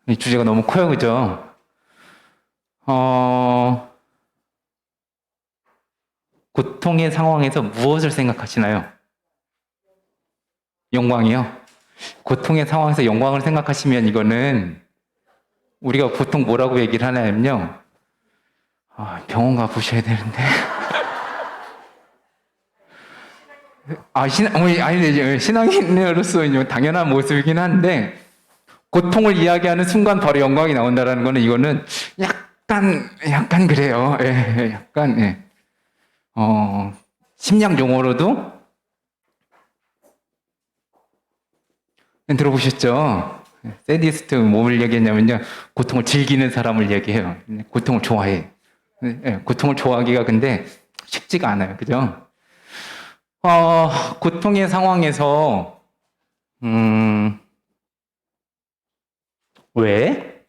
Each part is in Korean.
이 주제가 너무 커요, 그죠? 어, 고통의 상황에서 무엇을 생각하시나요? 영광이요? 고통의 상황에서 영광을 생각하시면 이거는 우리가 보통 뭐라고 얘기를 하냐면요. 병원 가보셔야 되는데. 신앙인으로서 당연한 모습이긴 한데, 고통을 이야기하는 순간 바로 영광이 나온다는 거는 이거는 약간 그래요. 예, 예, 약간, 예. 심리학 용어로도 들어보셨죠? 세디스트 뭘 얘기했냐면요. 고통을 즐기는 사람을 얘기해요. 고통을 좋아해. 예, 고통을 좋아하기가 근데 쉽지가 않아요. 그죠? 고통의 상황에서, 음, 왜?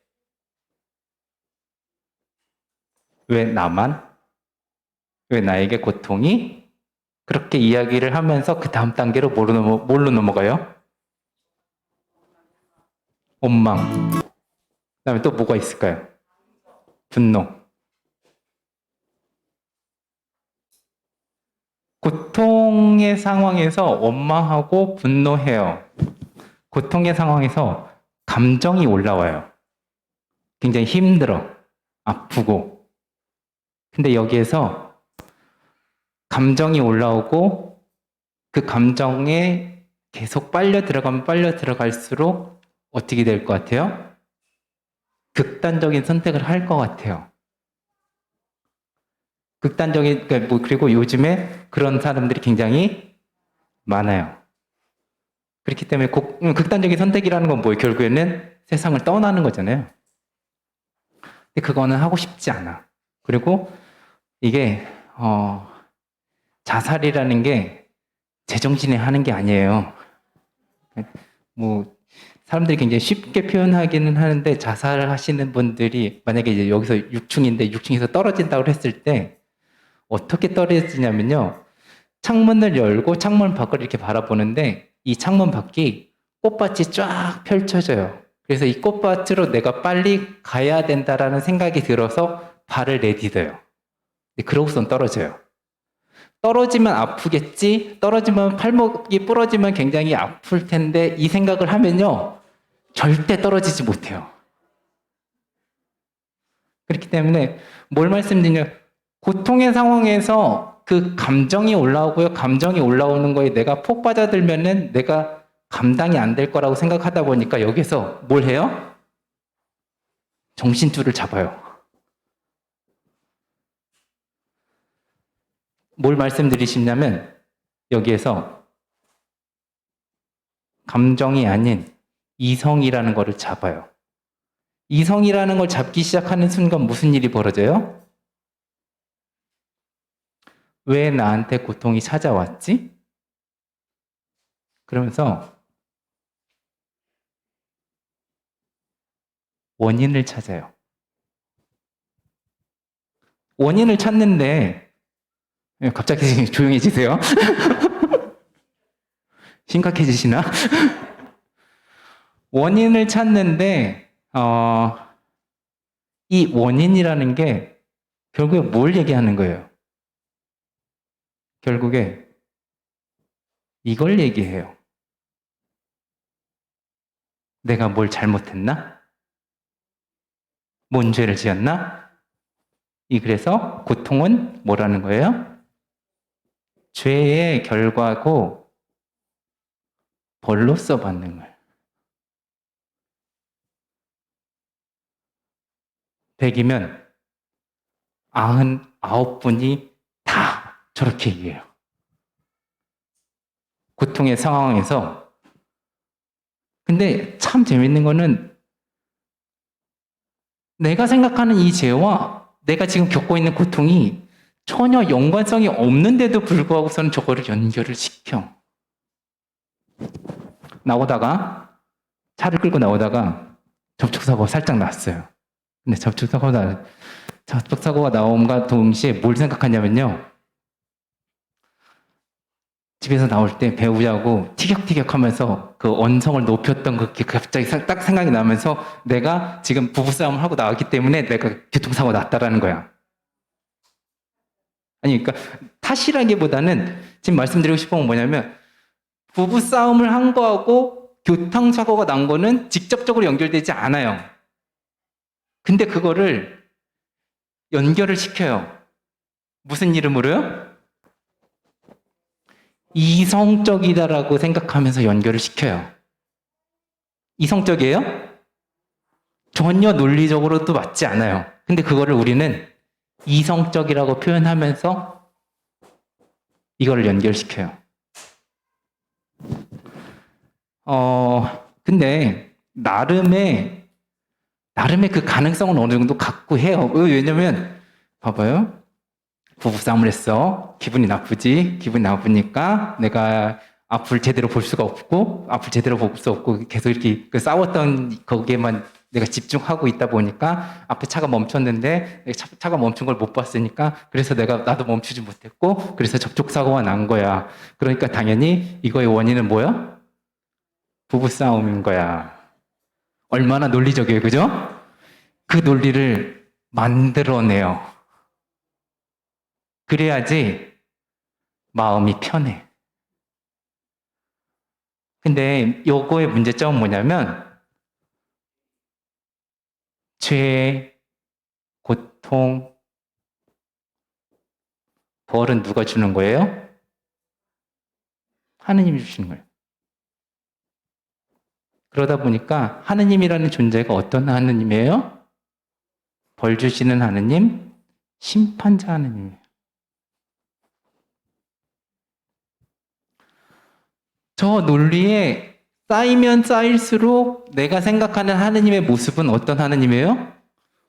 왜 나만? 왜 나에게 고통이? 그렇게 이야기를 하면서 그 다음 단계로 뭘로 넘어가요? 원망. 그 다음에 또 뭐가 있을까요? 분노. 고통의 상황에서 원망하고 분노해요. 고통의 상황에서 감정이 올라와요. 굉장히 힘들어. 아프고. 근데 여기에서 감정이 올라오고 그 감정에 계속 빨려 들어가면 빨려 들어갈수록 어떻게 될 것 같아요? 극단적인 선택을 할 것 같아요. 그리고 요즘에 그런 사람들이 굉장히 많아요. 그렇기 때문에 극단적인 선택이라는 건 뭐예요? 결국에는 세상을 떠나는 거잖아요. 근데 그거는 하고 싶지 않아. 그리고 이게, 자살이라는 게 제정신에 하는 게 아니에요. 뭐, 사람들이 굉장히 쉽게 표현하기는 하는데 자살을 하시는 분들이 만약에 이제 여기서 6층인데 6층에서 떨어진다고 했을 때 어떻게 떨어지냐면요. 창문을 열고 창문 밖을 이렇게 바라보는데 이 창문 밖이 꽃밭이 쫙 펼쳐져요. 그래서 이 꽃밭으로 내가 빨리 가야 된다라는 생각이 들어서 발을 내디뎌요. 그러고선 떨어져요. 떨어지면 아프겠지? 떨어지면 팔목이 부러지면 굉장히 아플 텐데 이 생각을 하면요. 절대 떨어지지 못해요. 그렇기 때문에 뭘 말씀드리냐. 고통의 상황에서 그 감정이 올라오고요. 감정이 올라오는 거에 내가 폭 빠져들면은 내가 감당이 안 될 거라고 생각하다 보니까 여기서 뭘 해요? 정신줄을 잡아요. 뭘 말씀드리시냐면 여기에서 감정이 아닌 이성이라는 거를 잡아요. 이성이라는 걸 잡기 시작하는 순간 무슨 일이 벌어져요? 왜 나한테 고통이 찾아왔지? 그러면서 원인을 찾아요. 원인을 찾는데 갑자기 조용해지세요. 심각해지시나? 원인을 찾는데 이 원인이라는 게 결국에 뭘 얘기하는 거예요? 결국에 이걸 얘기해요. 내가 뭘 잘못했나? 뭔 죄를 지었나? 그래서 고통은 뭐라는 거예요? 죄의 결과고 벌로서 받는 거예요. 100이면 99분이 다 저렇게 얘기해요. 고통의 상황에서. 근데 참 재밌는 거는 내가 생각하는 이 죄와 내가 지금 겪고 있는 고통이 전혀 연관성이 없는데도 불구하고서는 저거를 연결을 시켜. 차를 끌고 나오다가 접촉사고가 살짝 났어요. 근데 접촉사고가 나옴과 동시에 뭘 생각하냐면요. 집에서 나올 때 배우자고 티격태격하면서 그 언성을 높였던 그게 갑자기 딱 생각이 나면서 내가 지금 부부싸움을 하고 나왔기 때문에 내가 교통사고 났다라는 거야. 아니, 그러니까 탓이라기보다는 지금 말씀드리고 싶은 건 뭐냐면 부부싸움을 한 거하고 교통사고가 난 거는 직접적으로 연결되지 않아요. 근데 그거를 연결을 시켜요. 무슨 이름으로요? 이성적이다라고 생각하면서 연결을 시켜요. 이성적이에요? 전혀 논리적으로도 맞지 않아요. 근데 그거를 우리는 이성적이라고 표현하면서 이거를 연결시켜요. 근데 나름의 그 가능성은 어느 정도 갖고 해요. 왜냐면 봐봐요. 부부싸움을 했어. 기분이 나쁘지? 기분이 나쁘니까 내가 앞을 제대로 볼 수가 없고, 앞을 제대로 볼 수 없고, 계속 이렇게 그 싸웠던 거기에만 내가 집중하고 있다 보니까 앞에 차가 멈췄는데 차가 멈춘 걸 못 봤으니까 그래서 나도 멈추지 못했고, 그래서 접촉사고가 난 거야. 그러니까 당연히 이거의 원인은 뭐야? 부부싸움인 거야. 얼마나 논리적이에요, 그죠? 그 논리를 만들어내요. 그래야지 마음이 편해. 근데 요거의 문제점은 뭐냐면 죄, 고통, 벌은 누가 주는 거예요? 하느님이 주시는 거예요. 그러다 보니까 하느님이라는 존재가 어떤 하느님이에요? 벌 주시는 하느님, 심판자 하느님이에요. 저 논리에 쌓이면 쌓일수록 내가 생각하는 하느님의 모습은 어떤 하느님이에요?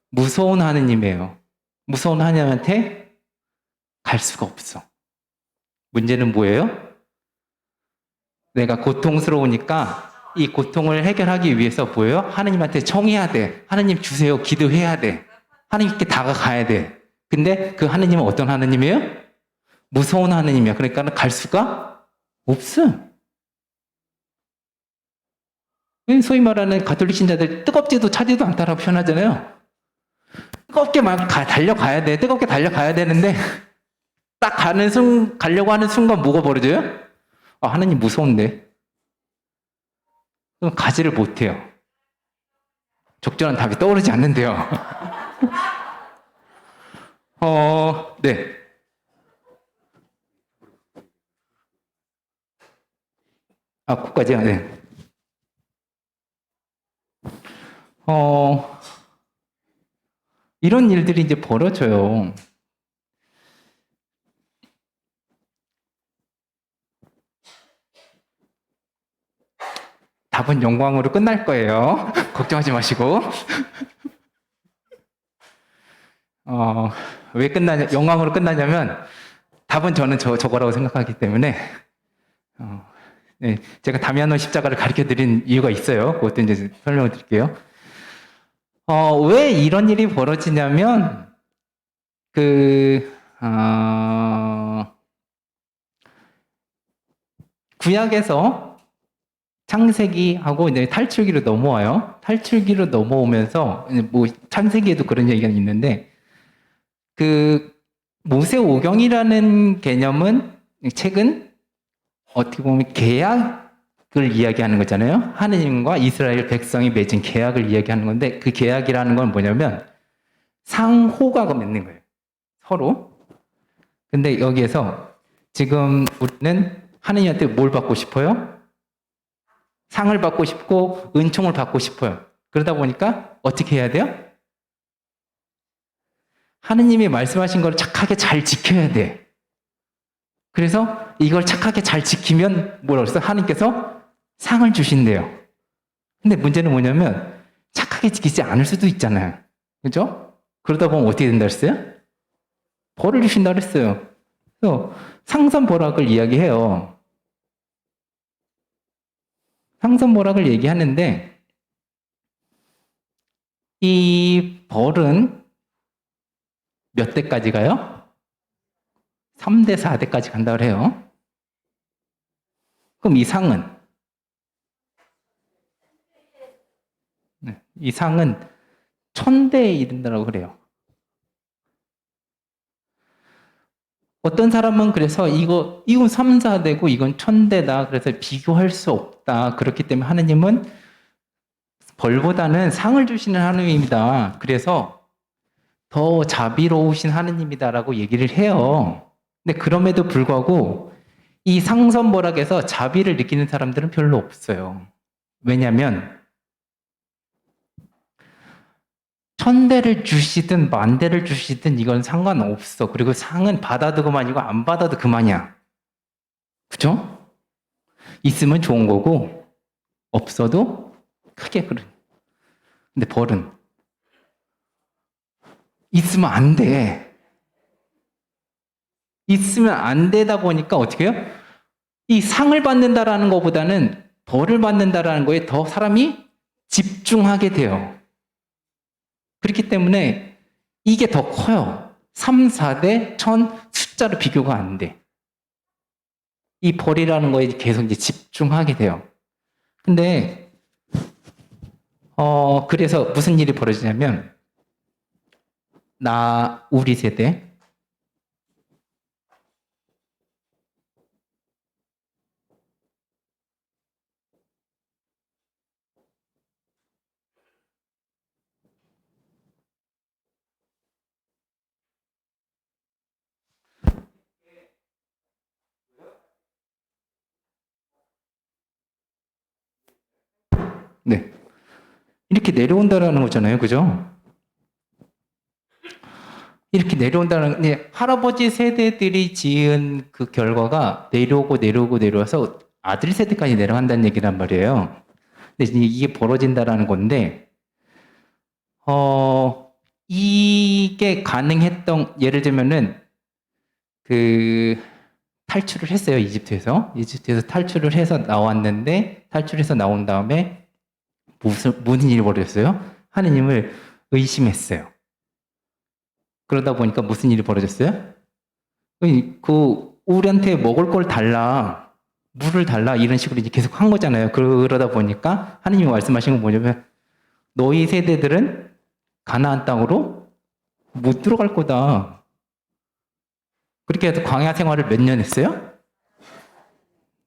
무서운 하느님이에요. 무서운 하느님한테 갈 수가 없어. 문제는 뭐예요? 내가 고통스러우니까 이 고통을 해결하기 위해서 뭐예요? 하느님한테 청해야 돼. 하느님 주세요. 기도해야 돼. 하느님께 다가가야 돼. 근데 그 하느님은 어떤 하느님이에요? 무서운 하느님이야. 그러니까 갈 수가 없어. 소위 말하는 가톨릭 신자들 뜨겁지도 차지도 않다라고 표현하잖아요. 뜨겁게 막 달려가야 돼. 뜨겁게 달려가야 되는데 딱 가려고 하는 순간 뭐가 벌어져요? 하느님 무서운데. 그럼 가지를 못해요. 적절한 답이 떠오르지 않는데요. 네. 거기까지요? 네. 이런 일들이 이제 벌어져요. 답은 영광으로 끝날 거예요. 걱정하지 마시고. 왜 영광으로 끝나냐면, 답은 저는 저거라고 생각하기 때문에, 네, 제가 다미아노 십자가를 가르쳐 드린 이유가 있어요. 그것도 이제 설명을 드릴게요. 왜 이런 일이 벌어지냐면, 구약에서 창세기하고 이제 탈출기로 넘어와요. 탈출기로 넘어오면서 뭐 창세기에도 그런 얘기가 있는데 모세오경이라는 개념은 책은 어떻게 보면 계약을 이야기하는 거잖아요. 하느님과 이스라엘 백성이 맺은 계약을 이야기하는 건데 그 계약이라는 건 뭐냐면 상호가 맺는 거예요. 서로. 근데 여기에서 지금 우리는 하느님한테 뭘 받고 싶어요? 상을 받고 싶고 은총을 받고 싶어요. 그러다 보니까 어떻게 해야 돼요? 하느님이 말씀하신 걸 착하게 잘 지켜야 돼. 그래서 이걸 착하게 잘 지키면 뭐라고 그랬어? 하느님께서 상을 주신대요. 근데 문제는 뭐냐면 착하게 지키지 않을 수도 있잖아요. 그죠? 그러다 보면 어떻게 된다 그랬어요? 벌을 주신다 그랬어요. 그래서 상선벌악을 이야기해요. 상선벌악을 얘기하는데 이 벌은 몇 대까지 가요? 3대, 4대까지 간다고 해요. 그럼 이 상은? 네, 이 상은 천대에 이른다고 그래요. 어떤 사람은 그래서 이건 3, 4대고 이건 천대다. 그래서 비교할 수 없다. 그렇기 때문에 하느님은 벌보다는 상을 주시는 하느님입니다. 그래서 더 자비로우신 하느님이다라고 얘기를 해요. 근데 그럼에도 불구하고 이 상선벌악에서 자비를 느끼는 사람들은 별로 없어요. 왜냐하면 천대를 주시든 만대를 주시든 이건 상관없어. 그리고 상은 받아도 그만이고 안 받아도 그만이야. 그죠? 있으면 좋은 거고 없어도 크게 그래. 근데 벌은 있으면 안 돼. 있으면 안 되다 보니까 어떻게 해요? 이 상을 받는다라는 것보다는 벌을 받는다라는 거에 더 사람이 집중하게 돼요. 그렇기 때문에 이게 더 커요. 3, 4대 1000 숫자로 비교가 안 돼. 이 벌이라는 거에 계속 이제 집중하게 돼요. 근데 그래서 무슨 일이 벌어지냐면 우리 세대 네. 이렇게 내려온다라는 거잖아요. 그죠? 이렇게 내려온다는 할아버지 세대들이 지은 그 결과가 내려와서 아들 세대까지 내려간다는 얘기란 말이에요. 근데 이게 벌어진다라는 건데 이게 가능했던 예를 들면은 그 탈출을 했어요. 이집트에서 탈출을 해서 나왔는데 탈출해서 나온 다음에 무슨 일이 벌어졌어요? 하느님을 의심했어요. 그러다 보니까 무슨 일이 벌어졌어요? 우리한테 먹을 걸 달라, 물을 달라 이런 식으로 이제 계속 한 거잖아요. 그러다 보니까 하느님이 말씀하신 건 뭐냐면 너희 세대들은 가나안 땅으로 못 들어갈 거다. 그렇게 해서 광야 생활을 몇 년 했어요?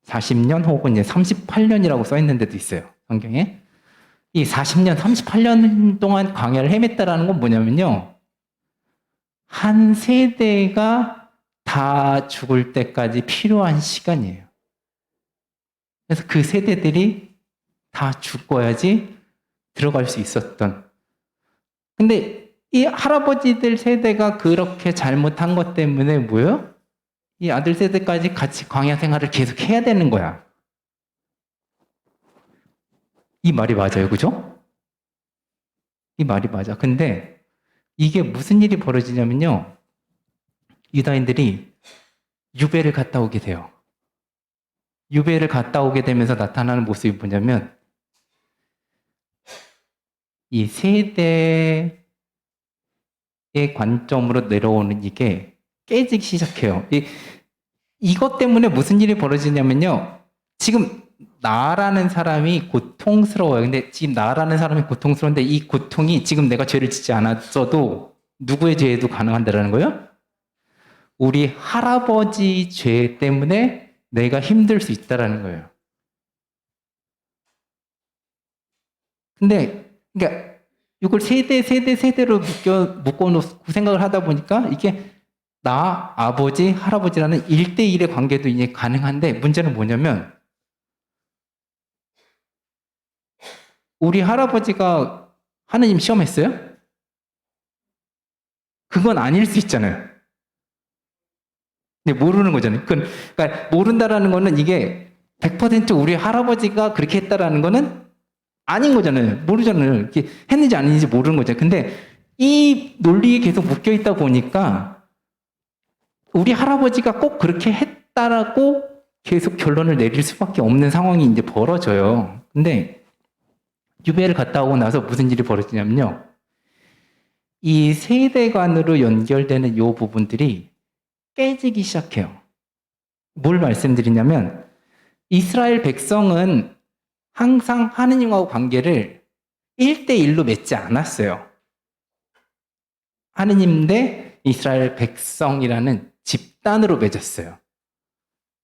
40년 혹은 이제 38년이라고 써 있는 데도 있어요. 성경에. 이 40년, 38년 동안 광야를 헤맸다라는 건 뭐냐면요. 한 세대가 다 죽을 때까지 필요한 시간이에요. 그래서 그 세대들이 다 죽어야지 들어갈 수 있었던. 근데 이 할아버지들 세대가 그렇게 잘못한 것 때문에 뭐예요? 이 아들 세대까지 같이 광야 생활을 계속 해야 되는 거야. 이 말이 맞아요. 그죠? 이 말이 맞아. 근데 이게 무슨 일이 벌어지냐면요. 유다인들이 유배를 갔다 오게 돼요. 유배를 갔다 오게 되면서 나타나는 모습이 뭐냐면 이 세대의 관점으로 내려오는 이게 깨지기 시작해요. 이것 때문에 무슨 일이 벌어지냐면요. 지금 나라는 사람이 고통스러워요. 근데 지금 나라는 사람이 고통스러운데 이 고통이 지금 내가 죄를 짓지 않았어도 누구의 죄에도 가능한다라는 거예요? 우리 할아버지 죄 때문에 내가 힘들 수 있다라는 거예요. 근데 그러니까 이걸 세대로 묶어놓고 생각을 하다 보니까 이게 나, 아버지, 할아버지라는 1대1의 관계도 이제 가능한데 문제는 뭐냐면 우리 할아버지가 하느님 시험했어요? 그건 아닐 수 있잖아요. 근데 모르는 거잖아요. 그러니까 모른다라는 거는 이게 100% 우리 할아버지가 그렇게 했다라는 거는 아닌 거잖아요. 모르잖아요. 이렇게 했는지 아닌지 모르는 거잖아요. 근데 이 논리에 계속 묶여 있다 보니까 우리 할아버지가 꼭 그렇게 했다라고 계속 결론을 내릴 수밖에 없는 상황이 이제 벌어져요. 근데 유배를 갔다 오고 나서 무슨 일이 벌어지냐면요. 이 세대관으로 연결되는 이 부분들이 깨지기 시작해요. 뭘 말씀드리냐면 이스라엘 백성은 항상 하느님하고 관계를 1대1로 맺지 않았어요. 하느님 대 이스라엘 백성이라는 집단으로 맺었어요.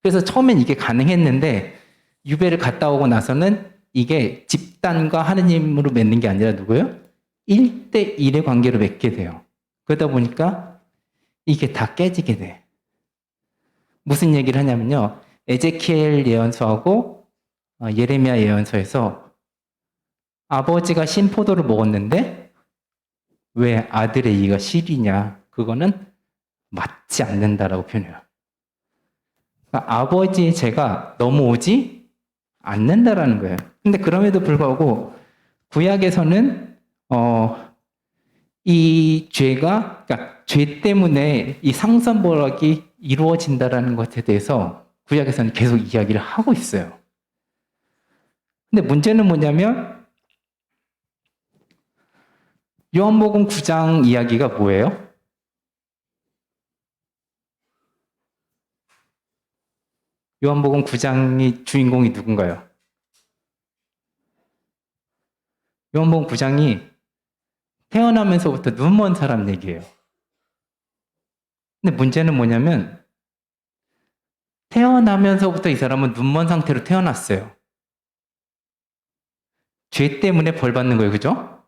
그래서 처음엔 이게 가능했는데 유배를 갔다 오고 나서는 이게 집단과 하느님으로 맺는 게 아니라 누구예요? 1대1의 관계로 맺게 돼요. 그러다 보니까 이게 다 깨지게 돼. 무슨 얘기를 하냐면요. 에제키엘 예언서하고 예레미야 예언서에서 아버지가 신포도를 먹었는데 왜 아들의 이가 실이냐? 그거는 맞지 않는다라고 표현해요. 그러니까 아버지의 죄가 넘어오지 않는다라는 거예요. 근데 그럼에도 불구하고 구약에서는 이 죄가, 그러니까 죄 때문에 이 상선벌악이 이루어진다라는 것에 대해서 구약에서는 계속 이야기를 하고 있어요. 근데 문제는 뭐냐면 요한복음 9장 이야기가 뭐예요? 요한복음 9장이 주인공이 누군가요? 요한복음 9장이 태어나면서부터 눈먼 사람 얘기예요. 근데 문제는 뭐냐면 태어나면서부터 이 사람은 눈먼 상태로 태어났어요. 죄 때문에 벌 받는 거예요. 그죠?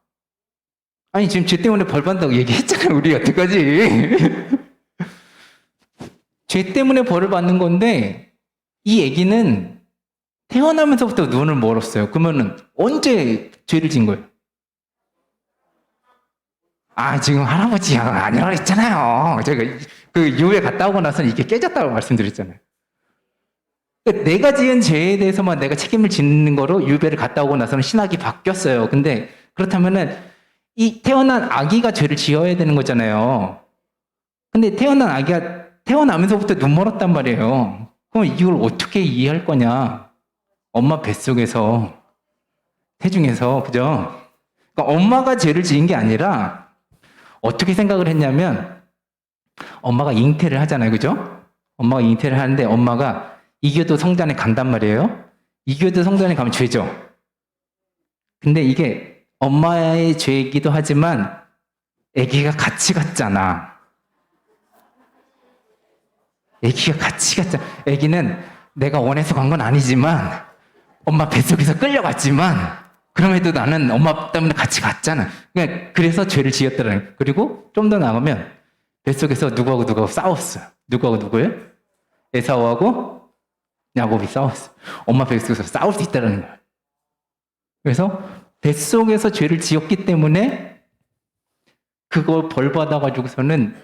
아니 지금 죄 때문에 벌 받는다고 얘기했잖아요. 우리 여태까지. 죄 때문에 벌을 받는 건데 이 얘기는 태어나면서부터 눈을 멀었어요. 그러면은 언제 죄를 진 거예요? 지금 할아버지가 아니라고 했잖아요. 제가 그 유에 갔다 오고 나서는 이게 깨졌다고 말씀드렸잖아요. 내가 지은 죄에 대해서만 내가 책임을 짓는 거로 유배를 갔다 오고 나서는 신학이 바뀌었어요. 근데 그렇다면은 이 태어난 아기가 죄를 지어야 되는 거잖아요. 근데 태어난 아기가 태어나면서부터 눈 멀었단 말이에요. 그럼 이걸 어떻게 이해할 거냐? 엄마 뱃속에서 태중에서 그죠? 그러니까 엄마가 죄를 지은 게 아니라 어떻게 생각을 했냐면 엄마가 잉태를 하잖아요. 그죠? 엄마가 잉태를 하는데 엄마가 이교도 성전에 간단 말이에요. 이교도 성전에 가면 죄죠. 근데 이게 엄마의 죄이기도 하지만 아기가 같이 갔잖아. 아기가 같이 갔잖아. 아기는 내가 원해서 간 건 아니지만 엄마 뱃속에서 끌려갔지만 그럼에도 나는 엄마 때문에 같이 갔잖아. 그래서 죄를 지었더라는 거예요. 그리고 좀 더 나가면 뱃속에서 누구하고 싸웠어요. 누구하고 누구예요? 에사오하고 야곱이 싸웠어요. 엄마 뱃속에서 싸울 수 있다는 거예요. 그래서 뱃속에서 죄를 지었기 때문에 그걸 벌 받아가지고서는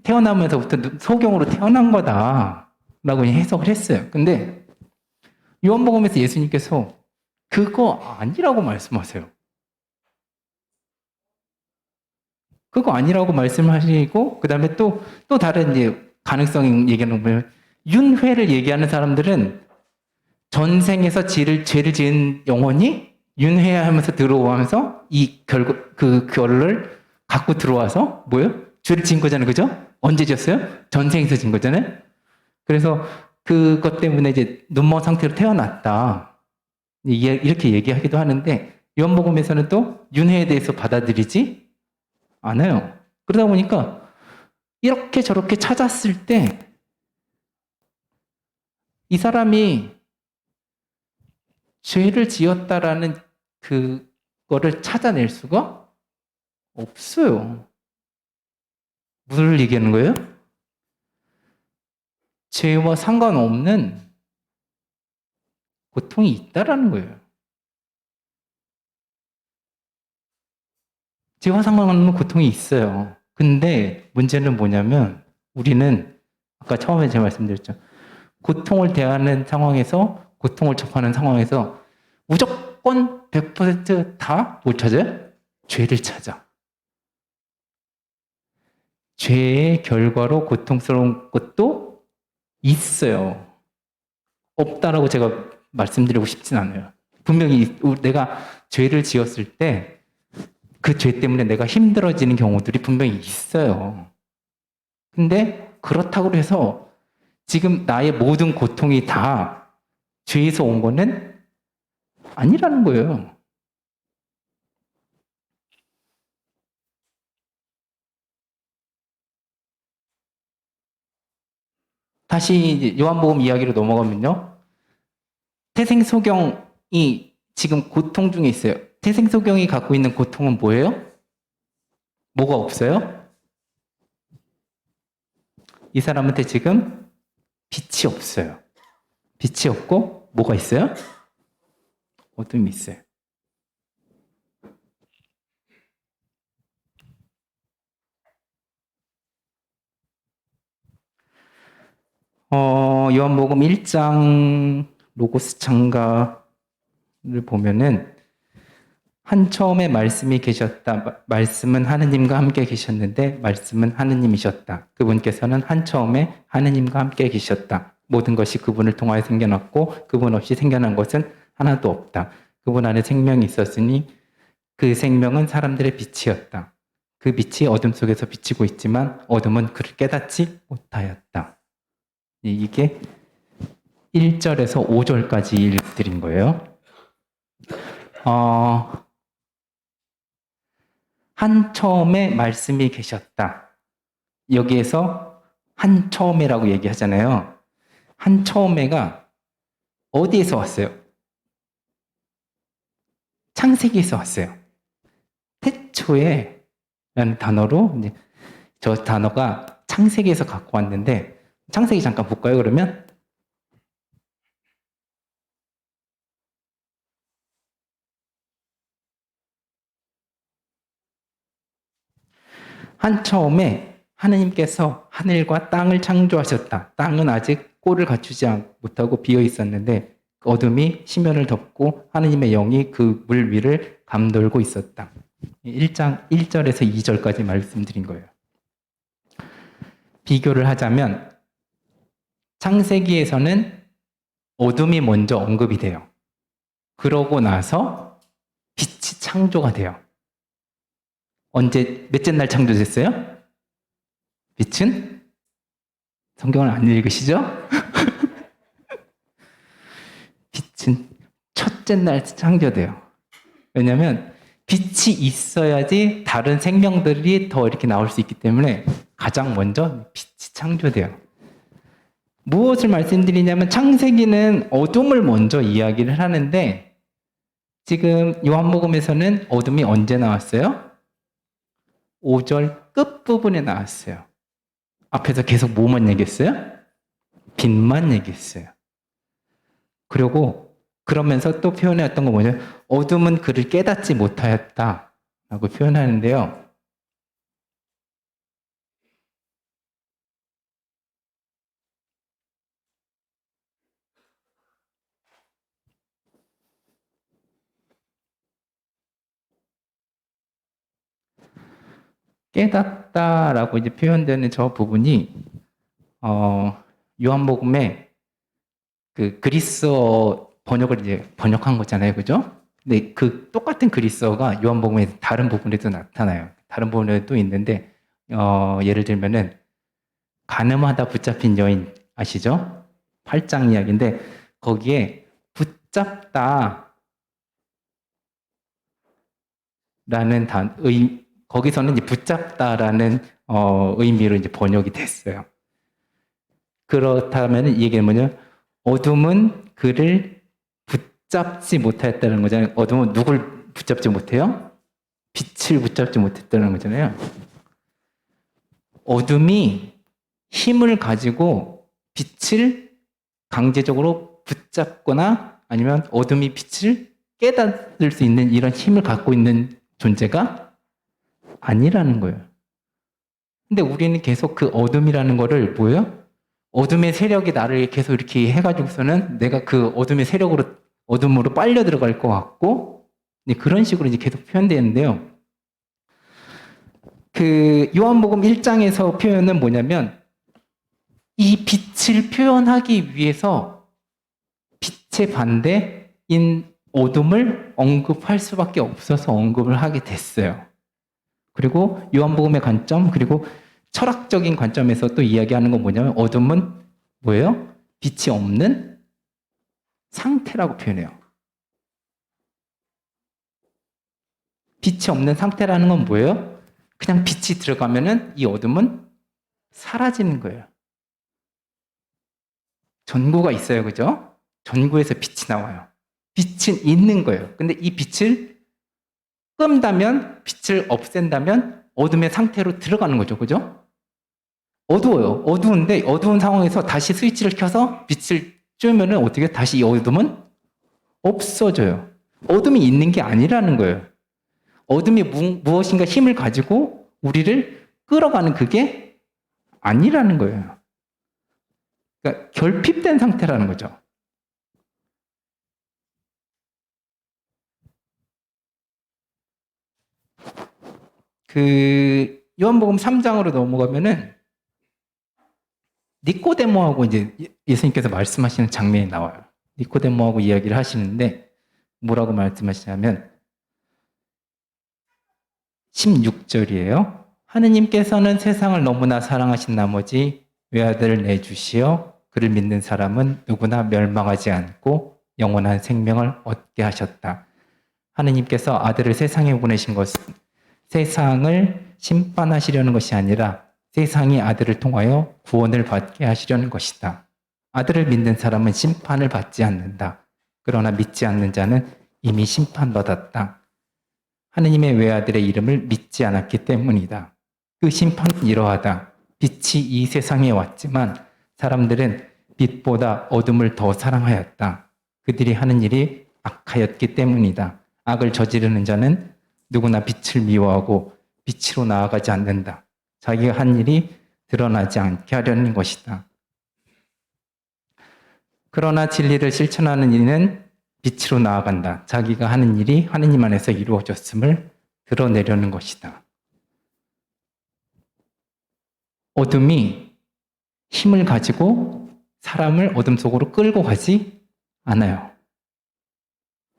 태어나면서부터 소경으로 태어난 거다라고 해석을 했어요. 근데 요한복음에서 예수님께서 그거 아니라고 말씀하세요. 그거 아니라고 말씀하시고 그 다음에 또 다른 이제 가능성 얘기하는 거면 윤회를 얘기하는 사람들은 전생에서 죄를 지은 영혼이 윤회하면서 들어오면서 이 결을 갖고 들어와서 뭐예요? 죄를 지은 거잖아요. 그죠? 언제 지었어요? 전생에서 지은 거잖아요. 그래서 그것 때문에 이제 눈먼 상태로 태어났다. 이렇게 얘기하기도 하는데 요한복음에서는 또 윤회에 대해서 받아들이지 않아요. 그러다 보니까 이렇게 저렇게 찾았을 때 이 사람이 죄를 지었다라는 그거를 찾아낼 수가 없어요. 무엇을 얘기하는 거예요? 죄와 상관없는 고통이 있다라는 거예요. 죄와 상관없는 고통이 있어요. 근데 문제는 뭐냐면 우리는 아까 처음에 제가 말씀드렸죠. 고통을 대하는 상황에서 고통을 접하는 상황에서 무조건 100% 다 못 찾아요? 죄를 찾아. 죄의 결과로 고통스러운 것도 있어요. 없다라고 제가 말씀드리고 싶진 않아요. 분명히 내가 죄를 지었을 때 그 죄 때문에 내가 힘들어지는 경우들이 분명히 있어요. 근데 그렇다고 해서 지금 나의 모든 고통이 다 죄에서 온 거는 아니라는 거예요. 다시 이제 요한복음 이야기로 넘어가면요. 태생소경이 지금 고통 중에 있어요. 태생소경이 갖고 있는 고통은 뭐예요? 뭐가 없어요? 이 사람한테 지금 빛이 없어요. 빛이 없고 뭐가 있어요? 어둠이 있어요. 요한복음 1장 로고스 창가를 보면은 한 처음에 말씀이 계셨다. 말씀은 하느님과 함께 계셨는데 말씀은 하느님이셨다. 그분께서는 한 처음에 하느님과 함께 계셨다. 모든 것이 그분을 통하여 생겨났고 그분 없이 생겨난 것은 하나도 없다. 그분 안에 생명이 있었으니 그 생명은 사람들의 빛이었다. 그 빛이 어둠 속에서 비치고 있지만 어둠은 그를 깨닫지 못하였다. 이게 1절에서 5절까지 읽어드린 거예요. 한 처음에 말씀이 계셨다. 여기에서 한 처음에라고 얘기하잖아요. 한 처음에가 어디에서 왔어요? 창세기에서 왔어요. 태초에 라는 단어로 이제 저 단어가 창세기에서 갖고 왔는데 창세기 잠깐 볼까요, 그러면? 한 처음에 하느님께서 하늘과 땅을 창조하셨다. 땅은 아직 꼴을 갖추지 못하고 비어 있었는데 어둠이 시면을 덮고 하느님의 영이 그 물 위를 감돌고 있었다. 1장 1절에서 2절까지 말씀드린 거예요. 비교를 하자면 창세기에서는 어둠이 먼저 언급이 돼요. 그러고 나서 빛이 창조가 돼요. 언제 몇째 날 창조됐어요? 빛은? 성경을 안 읽으시죠? 빛은 첫째 날 창조돼요. 왜냐하면 빛이 있어야지 다른 생명들이 더 이렇게 나올 수 있기 때문에 가장 먼저 빛이 창조돼요. 무엇을 말씀드리냐면 창세기는 어둠을 먼저 이야기를 하는데 지금 요한복음에서는 어둠이 언제 나왔어요? 5절 끝부분에 나왔어요. 앞에서 계속 뭐만 얘기했어요? 빛만 얘기했어요. 그리고 그러면서 또 표현해왔던 건 뭐냐면 어둠은 그를 깨닫지 못하였다 라고 표현하는데요. 깨닫다라고 이제 표현되는 저 부분이 요한복음에 그 그리스어 번역을 이제 번역한 거잖아요, 그죠? 근데 그 똑같은 그리스어가 요한복음의 다른 부분에도 나타나요. 다른 부분에도 있는데 예를 들면은 가늠하다 붙잡힌 여인 아시죠? 8장 이야기인데 거기에 붙잡다 라는 거기서는 이제 붙잡다라는 의미로 이제 번역이 됐어요. 그렇다면 이게 뭐냐? 어둠은 그를 붙잡지 못하였다는 거잖아요. 어둠은 누굴 붙잡지 못해요? 빛을 붙잡지 못했다는 거잖아요. 어둠이 힘을 가지고 빛을 강제적으로 붙잡거나 아니면 어둠이 빛을 깨닫을 수 있는 이런 힘을 갖고 있는 존재가 아니라는 거예요. 근데 우리는 계속 그 어둠이라는 거를 뭐예요? 어둠의 세력이 나를 계속 이렇게 해가지고서는 내가 그 어둠의 어둠으로 빨려 들어갈 것 같고, 그런 식으로 이제 계속 표현되는데요. 그 요한복음 1장에서 표현은 뭐냐면, 이 빛을 표현하기 위해서 빛의 반대인 어둠을 언급할 수밖에 없어서 언급을 하게 됐어요. 그리고 요한복음의 관점, 그리고 철학적인 관점에서 또 이야기하는 건 뭐냐면 어둠은 뭐예요? 빛이 없는 상태라고 표현해요. 빛이 없는 상태라는 건 뭐예요? 그냥 빛이 들어가면은 이 어둠은 사라지는 거예요. 전구가 있어요, 그죠? 전구에서 빛이 나와요. 빛은 있는 거예요. 근데 이 빛을 끈다면, 빛을 없앤다면 어둠의 상태로 들어가는 거죠, 그죠? 어두워요. 어두운데 어두운 상황에서 다시 스위치를 켜서 빛을 쬐면은 어떻게 다시 이 어둠은 없어져요. 어둠이 있는 게 아니라는 거예요. 어둠이 무엇인가 힘을 가지고 우리를 끌어가는 그게 아니라는 거예요. 그러니까 결핍된 상태라는 거죠. 요한복음 3장으로 넘어가면은 니코데모하고 이제 예수님께서 말씀하시는 장면이 나와요. 니코데모하고 이야기를 하시는데 뭐라고 말씀하시냐면 16절이에요. 하느님께서는 세상을 너무나 사랑하신 나머지 외아들을 내주시어 그를 믿는 사람은 누구나 멸망하지 않고 영원한 생명을 얻게 하셨다. 하느님께서 아들을 세상에 보내신 것은 세상을 심판하시려는 것이 아니라 세상이 아들을 통하여 구원을 받게 하시려는 것이다. 아들을 믿는 사람은 심판을 받지 않는다. 그러나 믿지 않는 자는 이미 심판받았다. 하느님의 외아들의 이름을 믿지 않았기 때문이다. 그 심판은 이러하다. 빛이 이 세상에 왔지만 사람들은 빛보다 어둠을 더 사랑하였다. 그들이 하는 일이 악하였기 때문이다. 악을 저지르는 자는 누구나 빛을 미워하고 빛으로 나아가지 않는다. 자기가 한 일이 드러나지 않게 하려는 것이다. 그러나 진리를 실천하는 이는 빛으로 나아간다. 자기가 하는 일이 하느님 안에서 이루어졌음을 드러내려는 것이다. 어둠이 힘을 가지고 사람을 어둠 속으로 끌고 가지 않아요.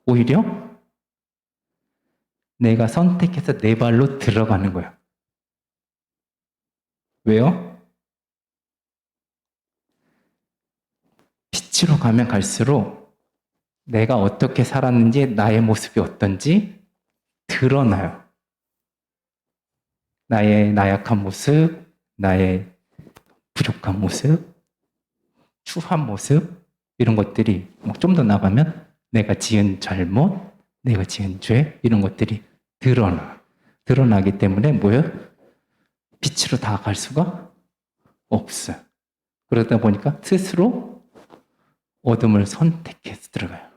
오히려 내가 선택해서 내 발로 들어가는 거예요. 왜요? 빛으로 가면 갈수록 내가 어떻게 살았는지, 나의 모습이 어떤지 드러나요. 나의 나약한 모습, 나의 부족한 모습, 추한 모습, 이런 것들이 좀 더 나가면 내가 지은 잘못, 내가 지은 죄, 이런 것들이 드러나기 때문에 뭐예요? 빛으로 다가갈 수가 없어요. 그러다 보니까 스스로 어둠을 선택해서 들어가요.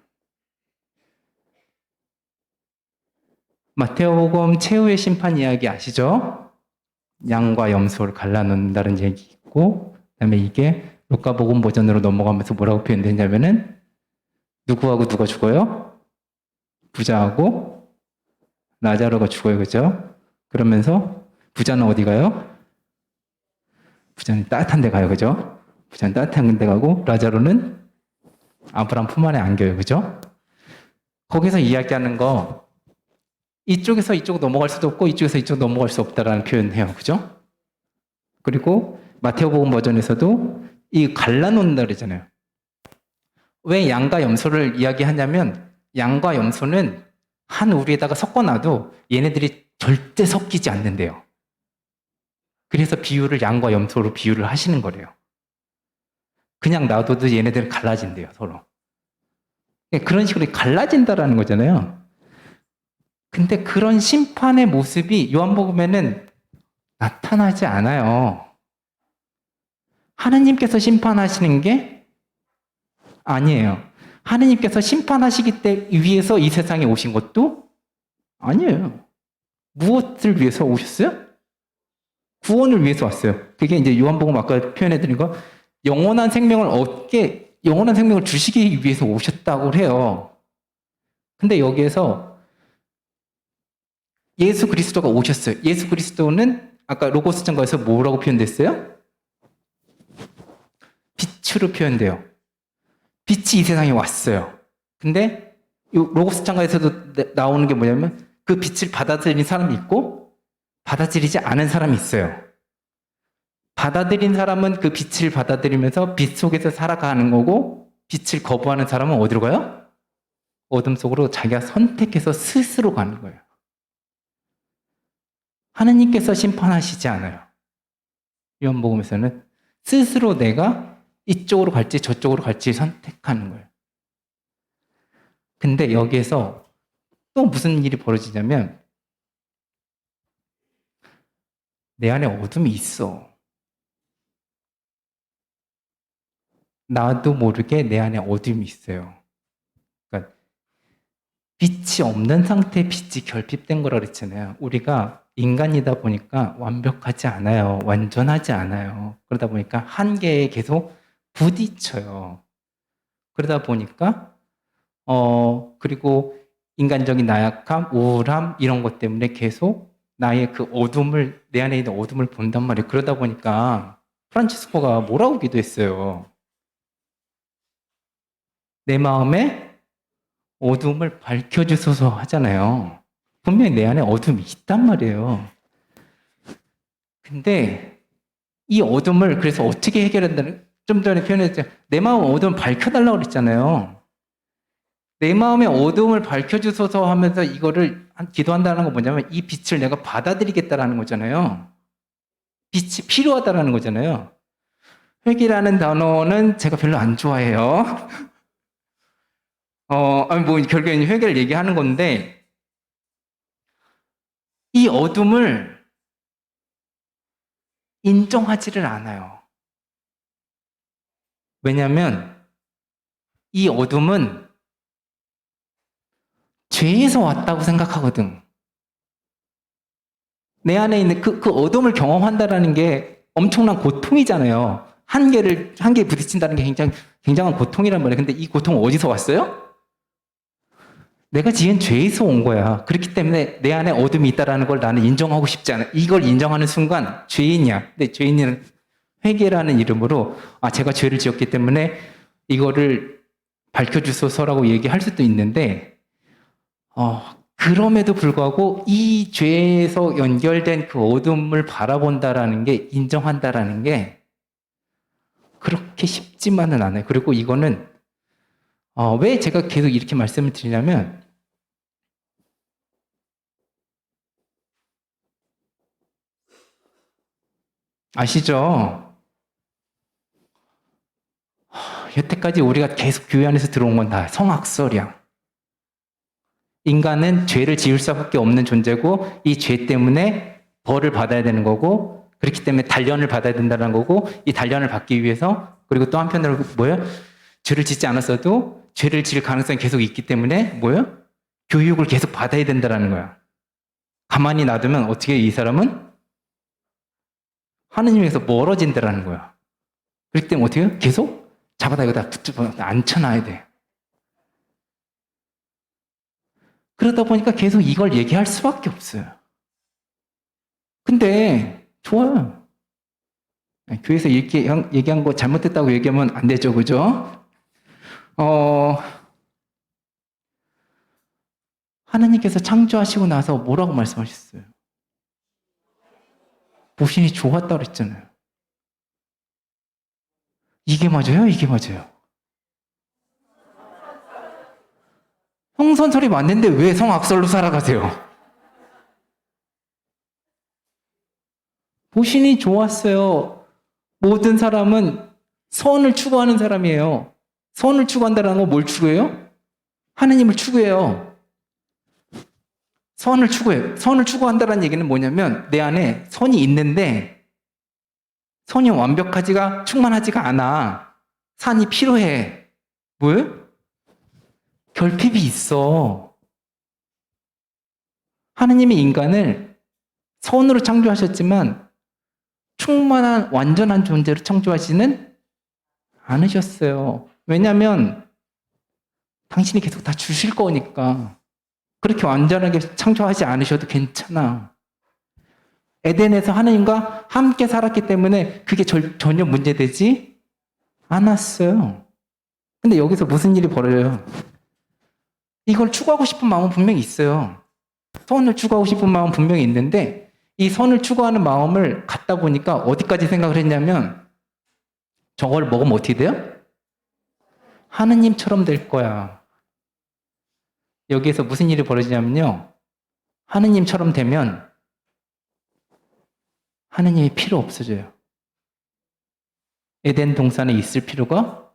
마태오복음 최후의 심판 이야기 아시죠? 양과 염소를 갈라놓는다는 얘기 있고, 그다음에 이게 루카복음 버전으로 넘어가면서 뭐라고 표현되냐면은 누구하고 누가 죽어요? 부자하고 라자로가 죽어요, 그죠? 그러면서 부자는 어디 가요? 부자는 따뜻한 데 가요, 그죠? 부자는 따뜻한 데 가고 라자로는 아브라함 품 안에 안겨요, 그죠? 거기서 이야기하는 거 이쪽에서 이쪽 넘어갈 수도 없고 이쪽에서 이쪽 넘어갈 수 없다라는 표현을 해요, 그죠? 그리고 마태오복음 버전에서도 이 갈라놓는다 그러잖아요. 왜 양과 염소를 이야기하냐면 양과 염소는 한 우리에다가 섞어놔도 얘네들이 절대 섞이지 않는데요. 그래서 비유를 양과 염소로 비유를 하시는 거래요. 그냥 놔둬도 얘네들은 갈라진대요, 서로. 그런 식으로 갈라진다라는 거잖아요. 근데 그런 심판의 모습이 요한복음에는 나타나지 않아요. 하느님께서 심판하시는 게 아니에요. 하느님께서 심판하시기 위해서 이 세상에 오신 것도 아니에요. 무엇을 위해서 오셨어요? 구원을 위해서 왔어요. 그게 이제 요한복음 아까 표현해드린 거 영원한 생명을 얻게, 영원한 생명을 주시기 위해서 오셨다고 해요. 근데 여기에서 예수 그리스도가 오셨어요. 예수 그리스도는 아까 로고스 장가에서 뭐라고 표현됐어요? 빛으로 표현돼요. 빛이 이 세상에 왔어요. 근데 이 로고스 장가에서도 나오는 게 뭐냐면 그 빛을 받아들인 사람이 있고 받아들이지 않은 사람이 있어요. 받아들인 사람은 그 빛을 받아들이면서 빛 속에서 살아가는 거고 빛을 거부하는 사람은 어디로 가요? 어둠 속으로 자기가 선택해서 스스로 가는 거예요. 하느님께서 심판하시지 않아요. 요한복음에서는 스스로 내가 이쪽으로 갈지 저쪽으로 갈지 선택하는 거예요. 근데 여기에서 또 무슨 일이 벌어지냐면 내 안에 어둠이 있어. 나도 모르게 내 안에 어둠이 있어요. 그러니까 빛이 없는 상태에 빛이 결핍된 거라 그랬잖아요. 우리가 인간이다 보니까 완벽하지 않아요. 완전하지 않아요. 그러다 보니까 한계에 계속 부딪혀요. 그러다 보니까 그리고 인간적인 나약함, 우울함 이런 것 때문에 계속 나의 그 어둠을 내 안에 있는 어둠을 본단 말이에요. 그러다 보니까 프란치스코가 뭐라고 기도했어요? 내 마음에 어둠을 밝혀주소서 하잖아요. 분명히 내 안에 어둠이 있단 말이에요. 근데 이 어둠을 그래서 어떻게 해결한다는, 좀 전에 표현했죠. 내 마음 어둠을 밝혀달라고 그랬잖아요. 내 마음의 어둠을 밝혀주소서 하면서 이거를 기도한다는 건 뭐냐면 이 빛을 내가 받아들이겠다라는 거잖아요. 빛이 필요하다라는 거잖아요. 회개라는 단어는 제가 별로 안 좋아해요. 결국에는 회개를 얘기하는 건데, 이 어둠을 인정하지를 않아요. 왜냐하면 이 어둠은 죄에서 왔다고 생각하거든. 내 안에 있는 그 어둠을 경험한다는 게 엄청난 고통이잖아요. 한계에 부딪힌다는 게 굉장한 고통이란 말이에요. 근데 이 고통은 어디서 왔어요? 내가 지은 죄에서 온 거야. 그렇기 때문에 내 안에 어둠이 있다는 걸 나는 인정하고 싶지 않아. 이걸 인정하는 순간 죄인이야. 근데 죄인은 회개라는 이름으로 제가 죄를 지었기 때문에 이거를 밝혀주소서라고 얘기할 수도 있는데 그럼에도 불구하고 이 죄에서 연결된 그 어둠을 바라본다라는 게, 인정한다라는 게 그렇게 쉽지만은 않아요. 그리고 이거는 왜 제가 계속 이렇게 말씀을 드리냐면 아시죠? 여태까지 우리가 계속 교회 안에서 들어온 건 다 성악설이야. 인간은 죄를 지을 수밖에 없는 존재고 이 죄 때문에 벌을 받아야 되는 거고, 그렇기 때문에 단련을 받아야 된다는 거고, 이 단련을 받기 위해서, 그리고 또 한편으로 뭐예요? 죄를 짓지 않았어도 죄를 지을 가능성이 계속 있기 때문에 뭐예요? 교육을 계속 받아야 된다는 거야. 가만히 놔두면 어떻게 이 사람은 하느님에서 멀어진다는 거야. 그렇기 때문에 어떻게 해요? 계속 잡아다 여기다 붙여 앉혀놔야 돼. 그러다 보니까 계속 이걸 얘기할 수밖에 없어요. 근데 좋아요. 교회에서 얘기한 거 잘못됐다고 얘기하면 안 되죠, 그죠? 하나님께서 창조하시고 나서 뭐라고 말씀하셨어요? 보신이 좋았다고 그랬잖아요. 이게 맞아요? 이게 맞아요? 성선설이 맞는데 왜 성악설로 살아가세요? 보신이 좋았어요. 모든 사람은 선을 추구하는 사람이에요. 선을 추구한다는 건 뭘 추구해요? 하느님을 추구해요. 선을 추구해요. 선을 추구한다는 얘기는 뭐냐면 내 안에 선이 있는데 선이 완벽하지가, 충만하지가 않아. 산이 필요해. 뭐예요? 결핍이 있어. 하느님이 인간을 선으로 창조하셨지만 충만한 완전한 존재로 창조하지는 않으셨어요. 왜냐하면 당신이 계속 다 주실 거니까. 그렇게 완전하게 창조하지 않으셔도 괜찮아. 에덴에서 하나님과 함께 살았기 때문에 그게 전혀 문제되지 않았어요. 근데 여기서 무슨 일이 벌어져요? 이걸 추구하고 싶은 마음은 분명히 있어요. 선을 추구하고 싶은 마음은 분명히 있는데 이 선을 추구하는 마음을 갖다 보니까 어디까지 생각을 했냐면 저걸 먹으면 어떻게 돼요? 하느님처럼 될 거야. 여기에서 무슨 일이 벌어지냐면요. 하느님처럼 되면 하느님이 필요 없어져요. 에덴 동산에 있을 필요가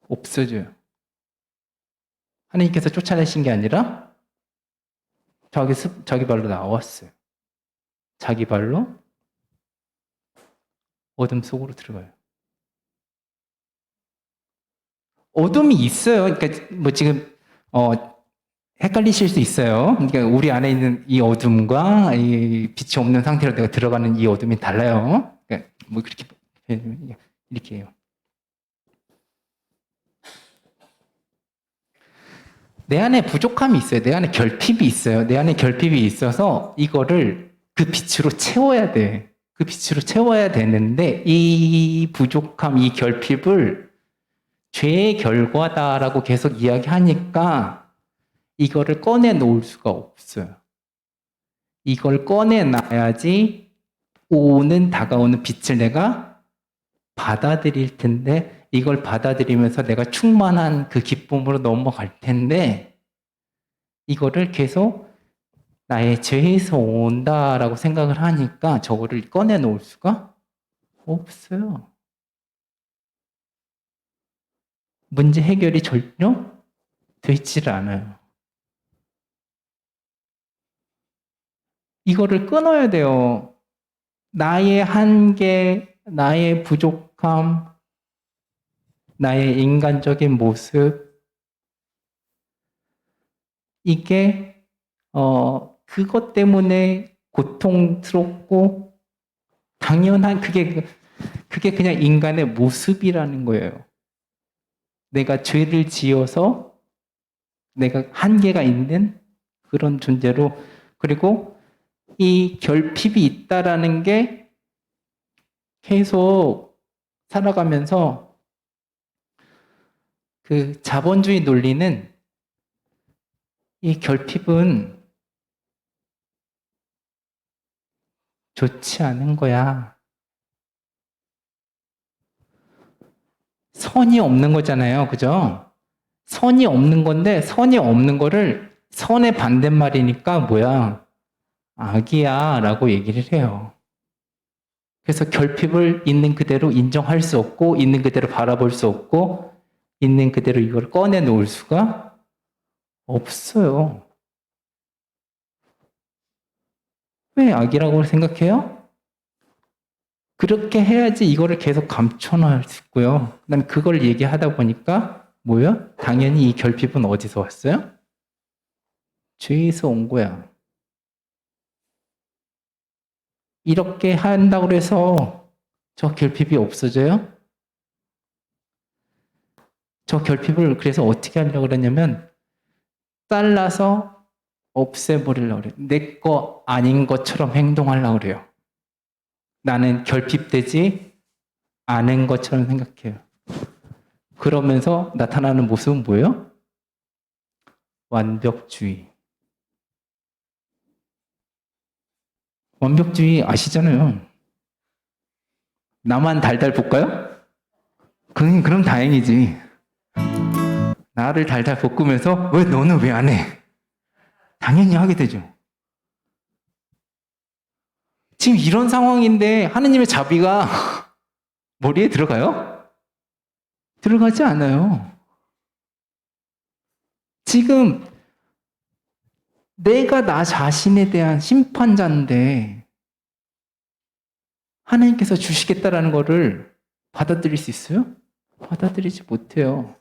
없어져요. 하느님께서 쫓아내신 게 아니라 자기 발로 나왔어요. 자기 발로 어둠 속으로 들어가요. 어둠이 있어요. 그러니까 뭐 지금 헷갈리실 수 있어요. 그러니까 우리 안에 있는 이 어둠과 이 빛이 없는 상태로 내가 들어가는 이 어둠이 달라요. 그러니까 뭐 그렇게 이렇게 해요. 내 안에 부족함이 있어요. 내 안에 결핍이 있어요. 내 안에 결핍이 있어서 이거를 그 빛으로 채워야 돼. 그 빛으로 채워야 되는데 이 부족함, 이 결핍을 죄의 결과다라고 계속 이야기하니까 이거를 꺼내 놓을 수가 없어요. 이걸 꺼내 놔야지 다가오는 빛을 내가 받아들일 텐데 이걸 받아들이면서 내가 충만한 그 기쁨으로 넘어갈 텐데 이거를 계속 나의 죄에서 온다라고 생각을 하니까 저거를 꺼내 놓을 수가 없어요. 문제 해결이 전혀 되질 않아요. 이거를 끊어야 돼요. 나의 한계, 나의 부족함, 나의 인간적인 모습, 이게 그것 때문에 고통스럽고 당연한 그게 그냥 인간의 모습이라는 거예요. 내가 죄를 지어서 내가 한계가 있는 그런 존재로 그리고 이 결핍이 있다라는 게 계속 살아가면서 그 자본주의 논리는 이 결핍은 좋지 않은 거야. 선이 없는 거잖아요. 그죠? 선이 없는 건데, 선이 없는 거를 선의 반대말이니까 뭐야? 악이야. 라고 얘기를 해요. 그래서 결핍을 있는 그대로 인정할 수 없고, 있는 그대로 바라볼 수 없고, 있는 그대로 이걸 꺼내 놓을 수가 없어요. 왜 악이라고 생각해요? 그렇게 해야지 이거를 계속 감춰놓을 수 있고요. 그다음에 그걸 얘기하다 보니까 뭐야? 당연히 이 결핍은 어디서 왔어요? 죄에서 온 거야. 이렇게 한다고 해서 저 결핍이 없어져요? 저 결핍을 그래서 어떻게 하려고 그러냐면 잘라서 없애버리려고 그래요. 내 거 아닌 것처럼 행동하려고 그래요. 나는 결핍되지 않은 것처럼 생각해요. 그러면서 나타나는 모습은 뭐예요? 완벽주의. 완벽주의 아시잖아요. 나만 달달 볶아요? 그럼 다행이지. 나를 달달 볶으면서 왜 너는 왜 안 해? 당연히 하게 되죠. 지금 이런 상황인데 하느님의 자비가 머리에 들어가요? 들어가지 않아요. 지금 내가 나 자신에 대한 심판자인데 하나님께서 주시겠다라는 거를 받아들일 수 있어요? 받아들이지 못해요.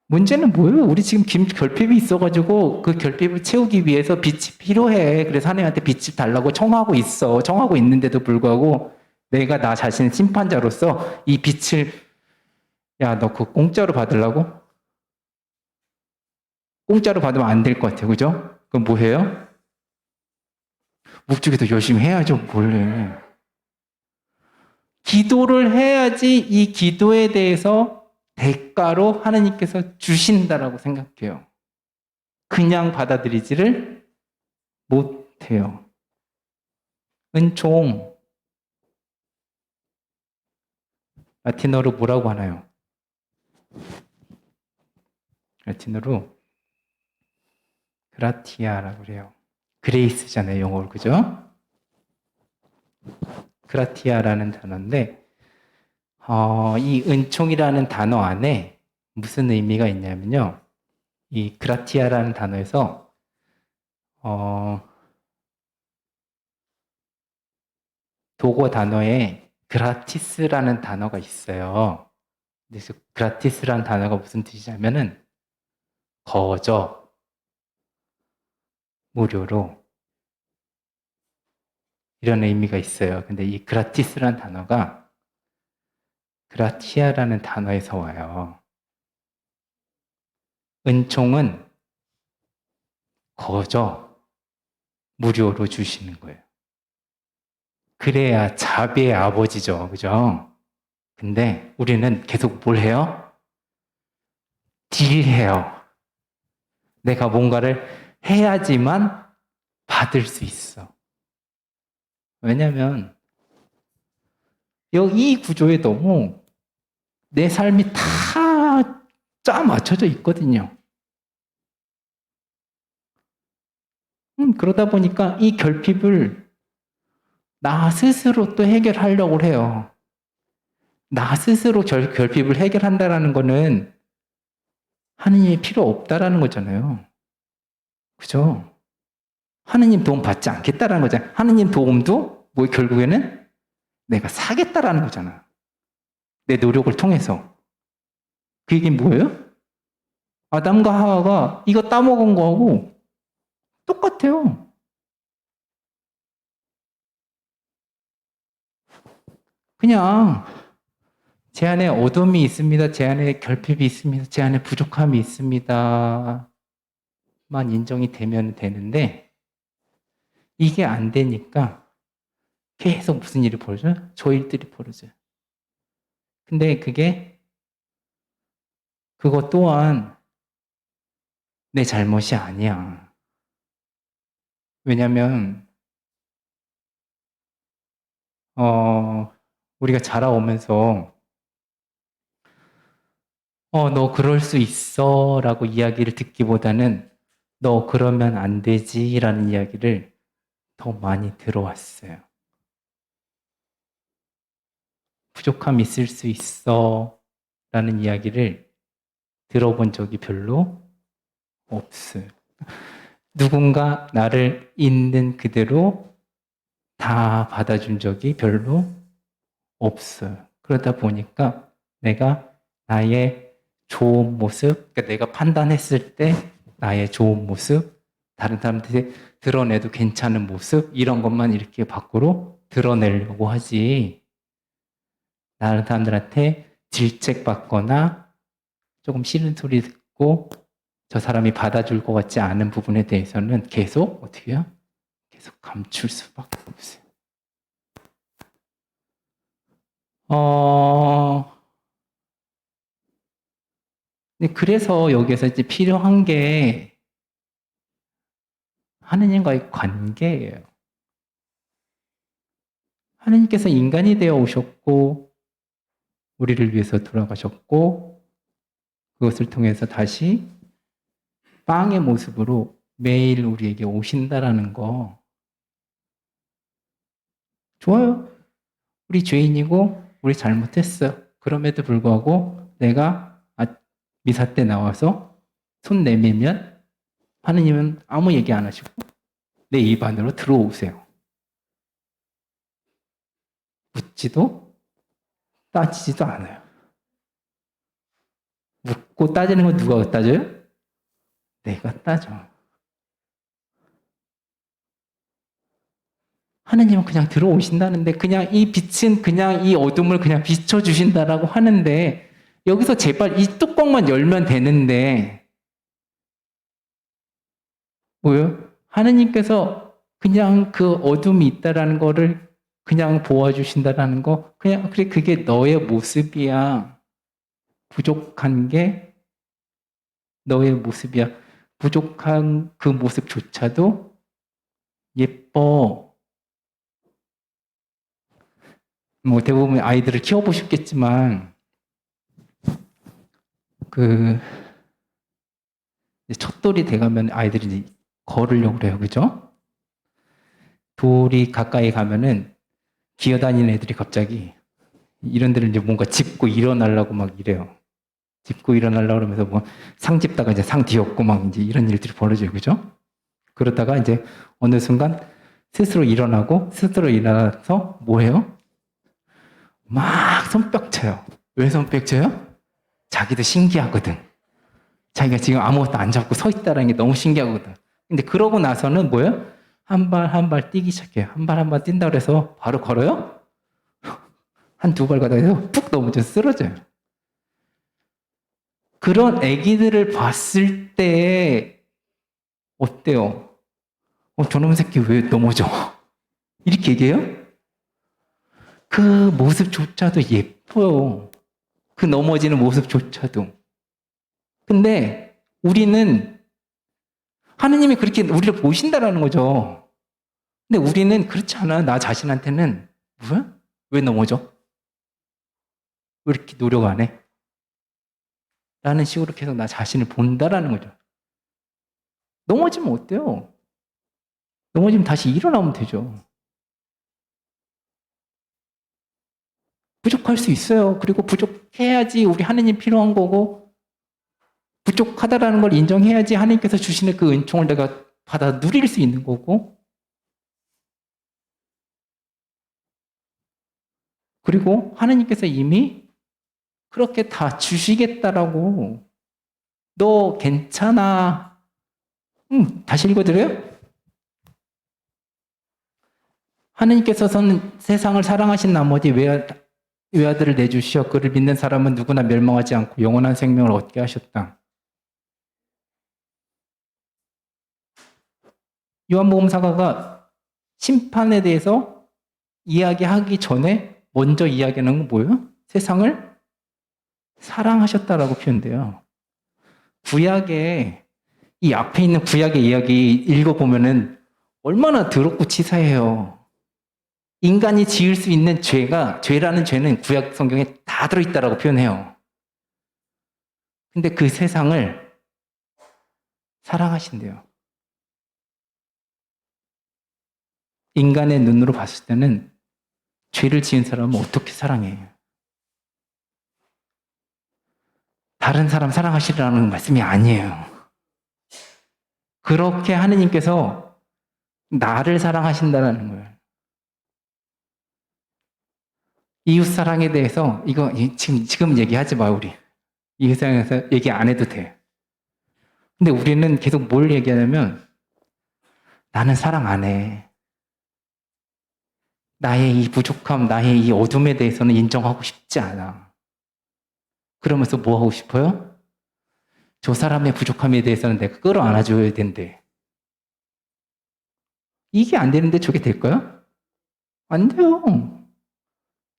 문제는 뭐예요? 우리 지금 결핍이 있어가지고 그 결핍을 채우기 위해서 빛이 필요해. 그래서 하나님한테 빛을 달라고 청하고 있어. 청하고 있는데도 불구하고 내가 나 자신의 심판자로서 이 빛을 야, 너 그거 공짜로 받으려고? 공짜로 받으면 안 될 것 같아요. 그죠? 그럼 뭐 해요? 묵주기도 열심히 해야죠. 뭘 해. 기도를 해야지 이 기도에 대해서 대가로 하나님께서 주신다라고 생각해요. 그냥 받아들이지를 못해요. 은총, 라틴어로 뭐라고 하나요? 라틴어로 그라티아라고 그래요. 그레이스잖아요, 영어로. 그죠? 그라티아라는 단어인데, 이 은총이라는 단어 안에 무슨 의미가 있냐면요. 이 그라티아라는 단어에서, 독어 단어에 그라티스라는 단어가 있어요. 그래서 그라티스라는 단어가 무슨 뜻이냐면은, 거저, 무료로, 이런 의미가 있어요. 근데 이 그라티스라는 단어가 그라티아라는 단어에서 와요. 은총은 거저 무료로 주시는 거예요. 그래야 자비의 아버지죠. 그죠? 근데 우리는 계속 뭘 해요? 딜해요. 내가 뭔가를 해야지만 받을 수 있어. 왜냐면 이 구조에 너무 내 삶이 다 짜 맞춰져 있거든요. 그러다 보니까 이 결핍을 나 스스로 또 해결하려고 해요. 나 스스로 결핍을 해결한다는 거는 하느님이 필요 없다라는 거잖아요. 그죠? 하느님 도움 받지 않겠다라는 거잖아요. 하느님 도움도 뭐 결국에는 내가 사겠다라는 거잖아. 내 노력을 통해서. 그 얘기는 뭐예요? 아담과 하와가 이거 따먹은 거하고 똑같아요. 그냥 제 안에 어둠이 있습니다. 제 안에 결핍이 있습니다. 제 안에 부족함이 있습니다. 만 인정이 되면 되는데 이게 안 되니까 계속 무슨 일이 벌어져요? 저 일들이 벌어져요. 근데 그것 또한 내 잘못이 아니야. 왜냐면 우리가 자라오면서 너 그럴 수 있어 라고 이야기를 듣기보다는 너 그러면 안 되지 라는 이야기를 더 많이 들어왔어요. 부족함이 있을 수 있어 라는 이야기를 들어본 적이 별로 없어요. 누군가 나를 있는 그대로 다 받아준 적이 별로 없어요. 그러다 보니까 내가 나의 좋은 모습, 그러니까 내가 판단했을 때 나의 좋은 모습, 다른 사람들이 드러내도 괜찮은 모습, 이런 것만 이렇게 밖으로 드러내려고 하지. 다른 사람들한테 질책받거나 조금 싫은 소리 듣고 저 사람이 받아줄 것 같지 않은 부분에 대해서는 계속 어떻게 해요? 계속 감출 수밖에 없어요. 근데 그래서 여기에서 이제 필요한 게 하느님과의 관계예요. 하느님께서 인간이 되어 오셨고, 우리를 위해서 돌아가셨고, 그것을 통해서 다시 빵의 모습으로 매일 우리에게 오신다라는 거. 좋아요. 우리 죄인이고, 우리 잘못했어. 그럼에도 불구하고 내가 미사 때 나와서 손 내밀면 하느님은 아무 얘기 안 하시고 내 입 안으로 들어오세요. 묻지도 따지지도 않아요. 묻고 따지는 건 누가 따져요? 내가 따져. 하느님은 그냥 들어오신다는데 그냥 이 빛은 그냥 이 어둠을 그냥 비춰주신다라고 하는데 여기서 제발 이 뚜껑만 열면 되는데 뭐요? 하느님께서 그냥 그 어둠이 있다라는 거를 그냥 보아주신다라는 거 그냥 그래 그게 너의 모습이야. 부족한 게 너의 모습이야. 부족한 그 모습조차도 예뻐. 뭐 대부분 아이들을 키워보셨겠지만 그 이제 첫 돌이 돼가면 아이들이 이제 걸으려고 그래요. 그죠? 돌이 가까이 가면은 기어다니는 애들이 갑자기 이런 데를 이제 뭔가 짚고 일어나려고 막 이래요. 짚고 일어나려고 그러면서 뭐 상 짚다가 이제 상 뒤엎고 막 이제 이런 일들이 벌어져요. 그죠? 그러다가 이제 어느 순간 스스로 일어나고 스스로 일어나서 뭐 해요? 막 손뼉 쳐요. 왜 손뼉 쳐요? 자기도 신기하거든. 자기가 지금 아무것도 안 잡고 서 있다는 게 너무 신기하거든. 근데 그러고 나서는 뭐예요? 한 발 한 발 뛰기 시작해요. 한 발 한 발 뛴다 그래서 바로 걸어요? 한 두 발 가다 해서 푹 넘어져 쓰러져요. 그런 아기들을 봤을 때 어때요? 저놈 새끼 왜 넘어져? 이렇게 얘기해요? 그 모습조차도 예뻐요. 그 넘어지는 모습조차도. 근데 우리는 하느님이 그렇게 우리를 보신다라는 거죠. 근데 우리는 그렇지 않아. 나 자신한테는 뭐야? 왜 넘어져? 왜 이렇게 노력 안 해? 라는 식으로 계속 나 자신을 본다라는 거죠. 넘어지면 어때요? 넘어지면 다시 일어나면 되죠. 부족할 수 있어요. 그리고 부족해야지 우리 하느님 필요한 거고, 부족하다라는 걸 인정해야지 하느님께서 주시는 그 은총을 내가 받아 누릴 수 있는 거고, 그리고 하느님께서 이미 그렇게 다 주시겠다라고, 너 괜찮아. 다시 읽어드려요? 하느님께서는 세상을 사랑하신 나머지 외아들을 내주시어 그를 믿는 사람은 누구나 멸망하지 않고 영원한 생명을 얻게 하셨다. 요한복음 사가가 심판에 대해서 이야기하기 전에 먼저 이야기하는 건 뭐예요? 세상을 사랑하셨다라고 표현돼요. 구약에 이 앞에 있는 구약의 이야기 읽어보면은 얼마나 더럽고 치사해요. 인간이 지을 수 있는 죄라는 죄는 구약 성경에 다 들어있다라고 표현해요. 근데 그 세상을 사랑하신대요. 인간의 눈으로 봤을 때는 죄를 지은 사람은 어떻게 사랑해? 다른 사람 사랑하시라는 말씀이 아니에요. 그렇게 하느님께서 나를 사랑하신다는 거예요. 이웃 사랑에 대해서 이거 지금 얘기하지 마 우리. 이웃 사랑에서 얘기 안 해도 돼. 근데 우리는 계속 뭘 얘기하냐면 나는 사랑 안 해. 나의 이 부족함, 나의 이 어둠에 대해서는 인정하고 싶지 않아. 그러면서 뭐 하고 싶어요? 저 사람의 부족함에 대해서는 내가 끌어안아줘야 된대. 이게 안 되는데 저게 될까요? 안 돼요.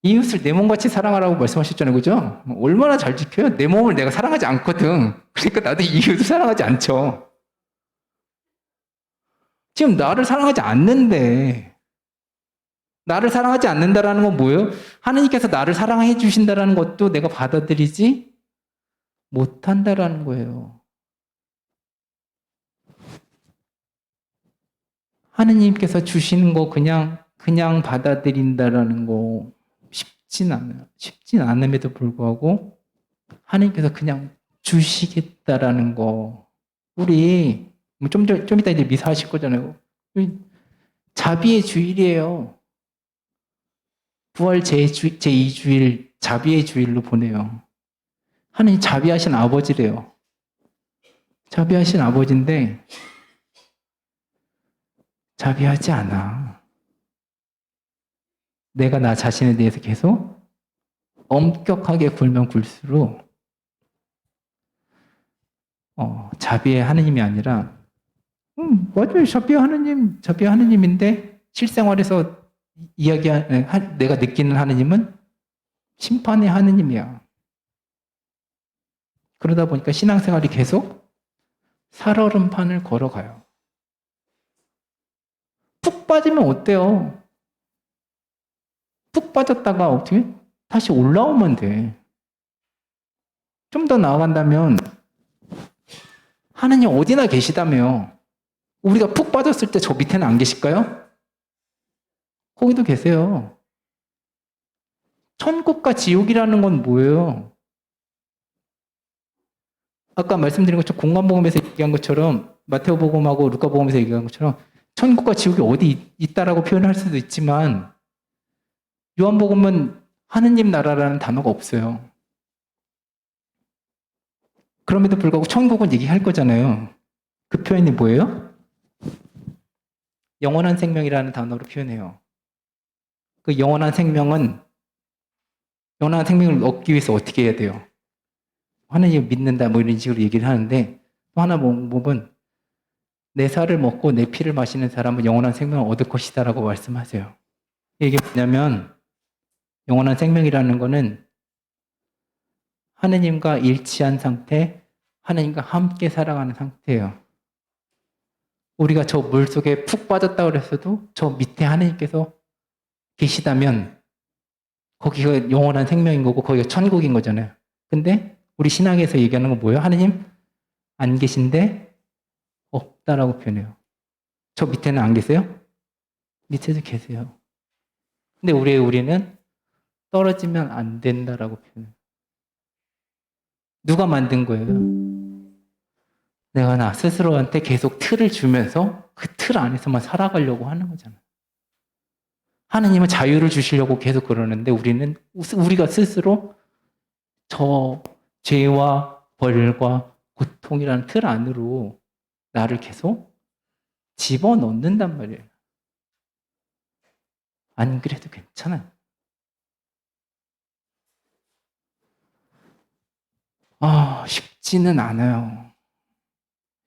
이웃을 내 몸같이 사랑하라고 말씀하셨잖아요. 그죠? 얼마나 잘 지켜요? 내 몸을 내가 사랑하지 않거든. 그러니까 나도 이웃을 사랑하지 않죠. 지금 나를 사랑하지 않는데, 나를 사랑하지 않는다라는 건 뭐예요? 하느님께서 나를 사랑해 주신다라는 것도 내가 받아들이지 못한다라는 거예요. 하느님께서 주시는 거 그냥 받아들인다라는 거 쉽진 않아요. 쉽진 않음에도 불구하고 하느님께서 그냥 주시겠다라는 거. 우리 좀 이따 이제 미사하실 거잖아요. 자비의 주일이에요. 부활 제2주일 자비의 주일로 보내요. 하느님 자비하신 아버지래요. 자비하신 아버지인데 자비하지 않아. 내가 나 자신에 대해서 계속 엄격하게 굴면 굴수록 자비의 하느님이 아니라 맞아요. 자비의 하느님인데 실생활에서 내가 느끼는 하느님은 심판의 하느님이야. 그러다 보니까 신앙생활이 계속 살얼음판을 걸어가요. 푹 빠지면 어때요? 푹 빠졌다가 어떻게 다시 올라오면 돼. 좀 더 나아간다면 하느님 어디나 계시다며. 우리가 푹 빠졌을 때 저 밑에는 안 계실까요? 거기도 계세요. 천국과 지옥이라는 건 뭐예요? 아까 말씀드린 것처럼 공관복음에서 얘기한 것처럼 마태오복음하고 루카복음에서 얘기한 것처럼 천국과 지옥이 어디 있다라고 표현할 수도 있지만 요한복음은 하느님 나라라는 단어가 없어요. 그럼에도 불구하고 천국은 얘기할 거잖아요. 그 표현이 뭐예요? 영원한 생명이라는 단어로 표현해요. 그 영원한 생명을 얻기 위해서 어떻게 해야 돼요? 하나님을 믿는다 뭐 이런 식으로 얘기를 하는데 또 하나 보면 내 살을 먹고 내 피를 마시는 사람은 영원한 생명을 얻을 것이다라고 말씀하세요. 이게 뭐냐면 영원한 생명이라는 거는 하느님과 일치한 상태, 하느님과 함께 살아가는 상태예요. 우리가 저 물속에 푹 빠졌다 그랬어도 저 밑에 하느님께서 계시다면 거기가 영원한 생명인 거고 거기가 천국인 거잖아요. 근데 우리 신앙에서 얘기하는 건 뭐예요? 하느님 안 계신데 없다라고 표현해요. 저 밑에는 안 계세요? 밑에도 계세요. 근데 우리는 떨어지면 안 된다라고 표현해요. 누가 만든 거예요? 내가 나 스스로한테 계속 틀을 주면서 그 틀 안에서만 살아가려고 하는 거잖아요. 하느님은 자유를 주시려고 계속 그러는데 우리가 스스로 저 죄와 벌과 고통이라는 틀 안으로 나를 계속 집어넣는단 말이에요. 안 그래도 괜찮아요. 쉽지는 않아요.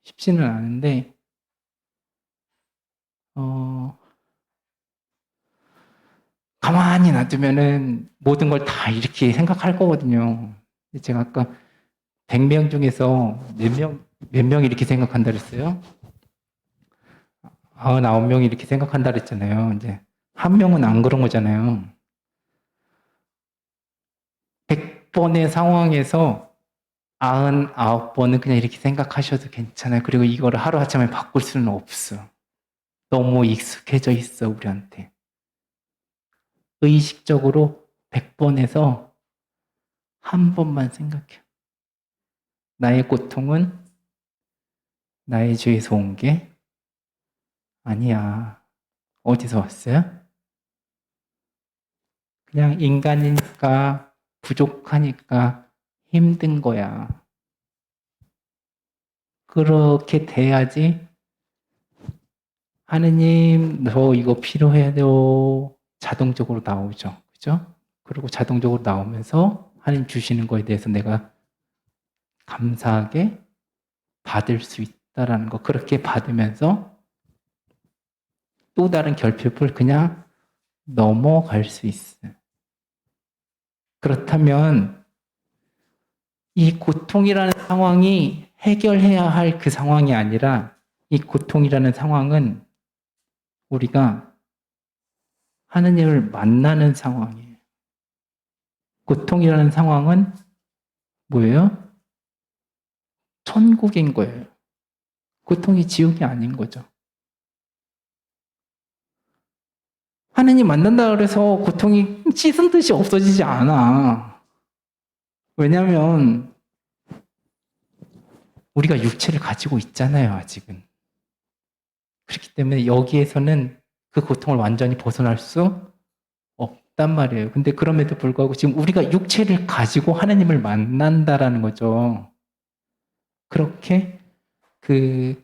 쉽지는 않은데, 가만히 놔두면은 모든 걸 다 이렇게 생각할 거거든요. 제가 아까 100명 중에서 몇 명이 이렇게 생각한다 그랬어요? 99명이 이렇게 생각한다 그랬잖아요. 이제 한 명은 안 그런 거잖아요. 100번의 상황에서 99번은 그냥 이렇게 생각하셔도 괜찮아요. 그리고 이거를 하루아침에 바꿀 수는 없어. 너무 익숙해져 있어, 우리한테. 의식적으로 100번에서 한 번만 생각해. 나의 고통은 나의 죄에서 온 게 아니야. 어디서 왔어요? 그냥 인간이니까, 부족하니까 힘든 거야. 그렇게 돼야지 하느님, 저 이거 필요해요. 자동적으로 나오죠. 그죠? 그리고 자동적으로 나오면서 하느님 주시는 거에 대해서 내가 감사하게 받을 수 있다라는 거. 그렇게 받으면서 또 다른 결핍을 그냥 넘어갈 수 있어요. 그렇다면 이 고통이라는 상황이 해결해야 할 그 상황이 아니라 이 고통이라는 상황은 우리가 하느님을 만나는 상황이에요. 고통이라는 상황은 뭐예요? 천국인 거예요. 고통이 지옥이 아닌 거죠. 하느님 만난다 그래서 고통이 씻은 듯이 없어지지 않아. 왜냐하면 우리가 육체를 가지고 있잖아요, 아직은. 그렇기 때문에 여기에서는 그 고통을 완전히 벗어날 수 없단 말이에요. 근데 그럼에도 불구하고 지금 우리가 육체를 가지고 하느님을 만난다라는 거죠. 그렇게 그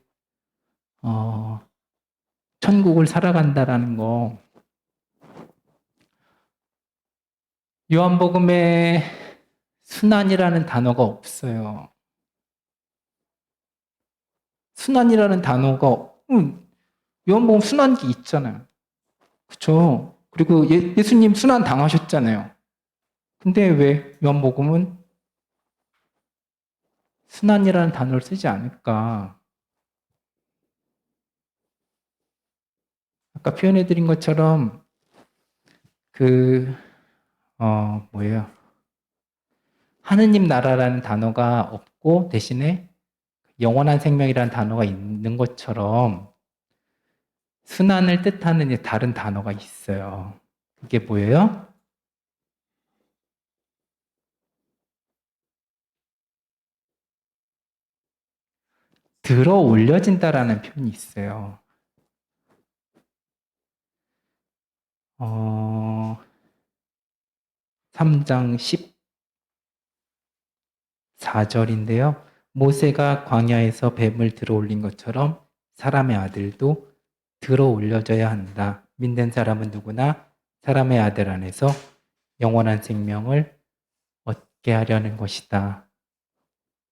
천국을 살아간다라는 거. 요한복음에 순환이라는 단어가 없어요. 순환이라는 단어가 요한복음 순환기 있잖아요. 그렇죠? 그리고 예수님 순환 당하셨잖아요. 근데 왜 요한복음은 순환이라는 단어를 쓰지 않을까? 아까 표현해드린 것처럼 뭐예요? 하느님 나라라는 단어가 없고 대신에 영원한 생명이라는 단어가 있는 것처럼 순환을 뜻하는 이제 다른 단어가 있어요. 그게 뭐예요? 들어 올려진다라는 표현이 있어요. 3장 14절인데요. 모세가 광야에서 뱀을 들어 올린 것처럼 사람의 아들도 들어 올려져야 한다. 믿는 사람은 누구나 사람의 아들 안에서 영원한 생명을 얻게 하려는 것이다.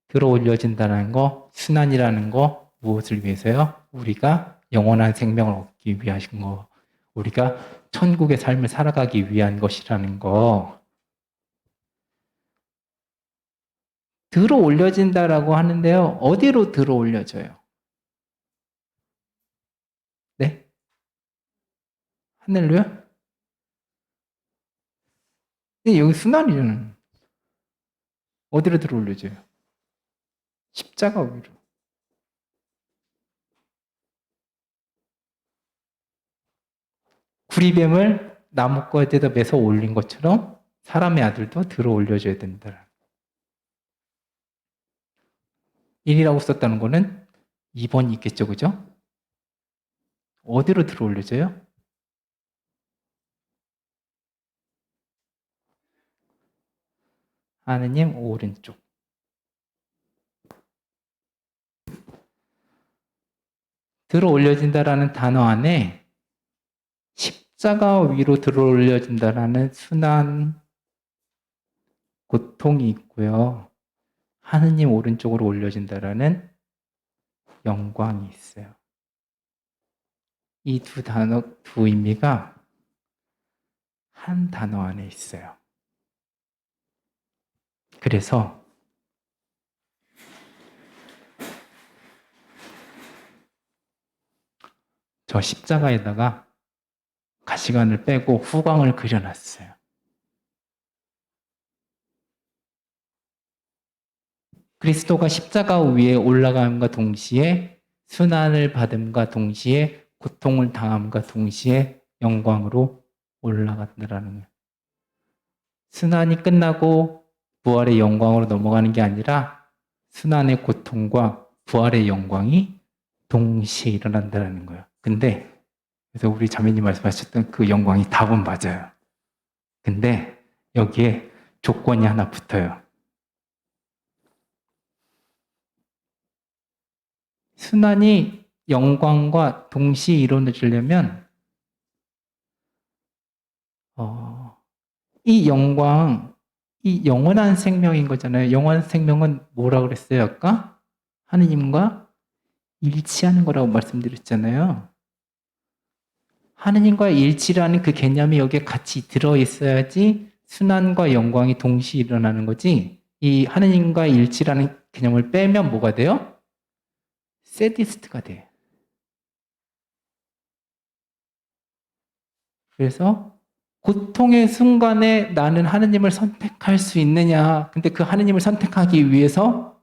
들어 올려진다는 거, 순환이라는 거 무엇을 위해서요? 우리가 영원한 생명을 얻기 위하신 거. 우리가 천국의 삶을 살아가기 위한 것이라는 거. 들어 올려진다라고 하는데요. 어디로 들어 올려져요? 네? 하늘로요? 네, 여기 순환이잖아요. 어디로 들어 올려져요? 십자가 위로. 구리뱀을 나무꽃에다 매서 올린 것처럼 사람의 아들도 들어 올려줘야 된다. 1이라고 썼다는 거는 2번이 있겠죠, 그죠? 어디로 들어 올려져요? 하느님 오른쪽. 들어 올려진다라는 단어 안에 십자가 위로 들어 올려진다라는 순한 고통이 있고요. 하느님 오른쪽으로 올려진다라는 영광이 있어요. 이 두 단어, 두 의미가 한 단어 안에 있어요. 그래서 저 십자가에다가 가시관을 빼고 후광을 그려놨어요. 그리스도가 십자가 위에 올라감과 동시에 순환을 받음과 동시에 고통을 당함과 동시에 영광으로 올라간다라는 거예요. 순환이 끝나고 부활의 영광으로 넘어가는 게 아니라 순환의 고통과 부활의 영광이 동시에 일어난다는 거예요. 근데 그래서 우리 자매님 말씀하셨던 그 영광이 답은 맞아요. 근데 여기에 조건이 하나 붙어요. 순환이 영광과 동시에 이루어지려면 이 영광, 이 영원한 생명인 거잖아요. 영원한 생명은 뭐라고 그랬어요 아까? 하느님과 일치하는 거라고 말씀드렸잖아요. 하느님과 일치라는 그 개념이 여기에 같이 들어있어야지 순환과 영광이 동시에 일어나는 거지. 이 하느님과 일치라는 개념을 빼면 뭐가 돼요? 세디스트가 돼. 그래서 고통의 순간에 나는 하느님을 선택할 수 있느냐. 근데 그 하느님을 선택하기 위해서,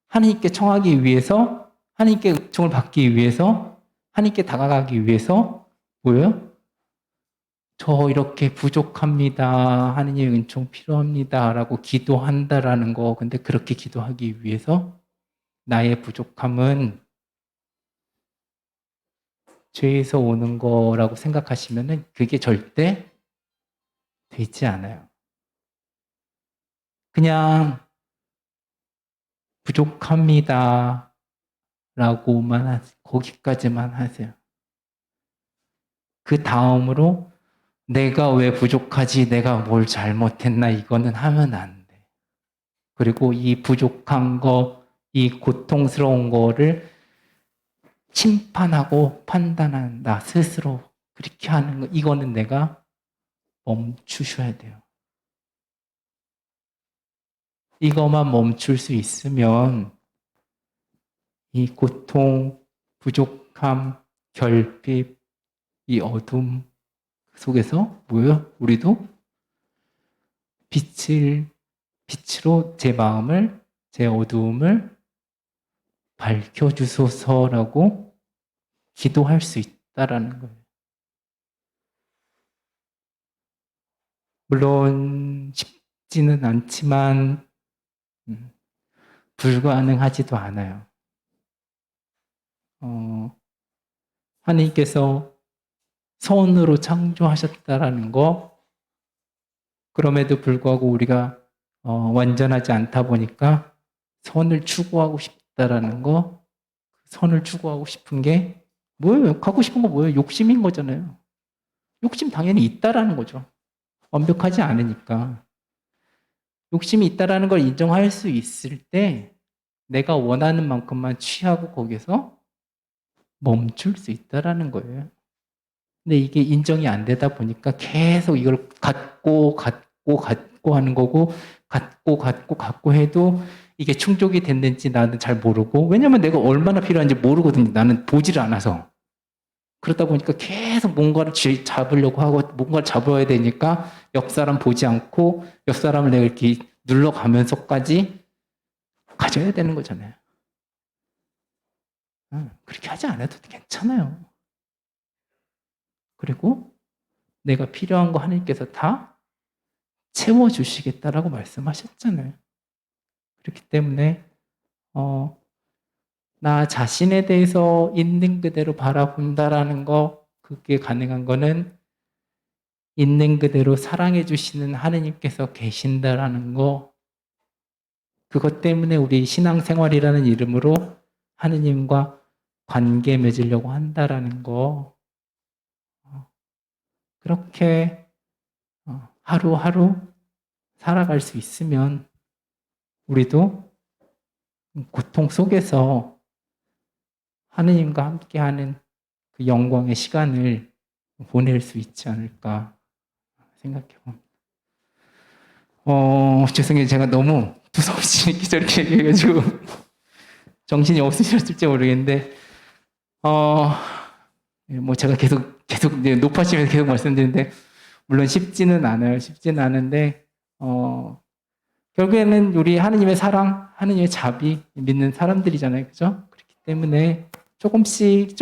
하느님께 청하기 위해서, 하느님께 은총을 받기 위해서, 하느님께 다가가기 위해서 뭐예요? 저 이렇게 부족합니다. 하느님의 은총 필요합니다. 라고 기도한다라는 거. 근데 그렇게 기도하기 위해서 나의 부족함은 죄에서 오는 거라고 생각하시면은 그게 절대 되지 않아요. 그냥 부족합니다. 라고만 거기까지만 하세요. 그 다음으로 내가 왜 부족하지? 내가 뭘 잘못했나? 이거는 하면 안 돼. 그리고 이 부족한 거, 이 고통스러운 거를 심판하고 판단하는 나 스스로 그렇게 하는 거, 이거는 내가 멈추셔야 돼요. 이거만 멈출 수 있으면 이 고통, 부족함, 결핍, 이 어둠 속에서 뭐예요? 우리도 빛으로 제 마음을, 제 어두움을 밝혀주소서라고 기도할 수 있다라는 거예요. 물론 쉽지는 않지만 불가능하지도 않아요. 하나님께서 선으로 창조하셨다라는 거, 그럼에도 불구하고 우리가 완전하지 않다 보니까 선을 추구하고 싶다라는 거, 선을 추구하고 싶은 게 뭐예요? 갖고 싶은 거 뭐예요? 욕심인 거잖아요. 욕심 당연히 있다라는 거죠. 완벽하지 않으니까. 욕심이 있다라는 걸 인정할 수 있을 때 내가 원하는 만큼만 취하고 거기서 멈출 수 있다라는 거예요. 근데 이게 인정이 안 되다 보니까 계속 이걸 갖고 하는 거고, 갖고 해도 이게 충족이 됐는지 나는 잘 모르고, 왜냐면 내가 얼마나 필요한지 모르거든요. 나는 보지를 않아서. 그러다 보니까 계속 뭔가를 잡으려고 하고, 뭔가를 잡아야 되니까 옆 사람 보지 않고, 옆 사람을 내가 이렇게 눌러가면서까지 가져야 되는 거잖아요. 그렇게 하지 않아도 괜찮아요. 그리고 내가 필요한 거 하나님께서 다 채워주시겠다라고 말씀하셨잖아요. 그렇기 때문에 나 자신에 대해서 있는 그대로 바라본다라는 거, 그게 가능한 거는 있는 그대로 사랑해 주시는 하느님께서 계신다라는 거, 그것 때문에 우리 신앙생활이라는 이름으로 하느님과 관계 맺으려고 한다라는 거, 그렇게 하루하루 살아갈 수 있으면 우리도 고통 속에서 하느님과 함께하는 그 영광의 시간을 보낼 수 있지 않을까 생각해 봅니다. 죄송해요. 제가 너무 두서없이 저렇게 얘기해가지고 정신이 없으셨을지 모르겠는데, 뭐 제가 계속 높아지면서 계속 말씀드리는데, 물론 쉽지는 않아요. 쉽지는 않은데, 결국에는 우리 하느님의 사랑, 하느님의 자비 믿는 사람들이잖아요. 그죠? 그렇기 때문에 조금씩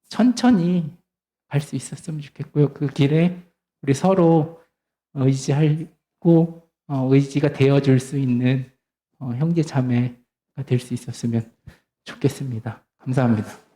천천히 갈 수 있었으면 좋겠고요. 그 길에 우리 서로 의지하고 의지가 되어줄 수 있는 형제 자매가 될 수 있었으면 좋겠습니다. 감사합니다.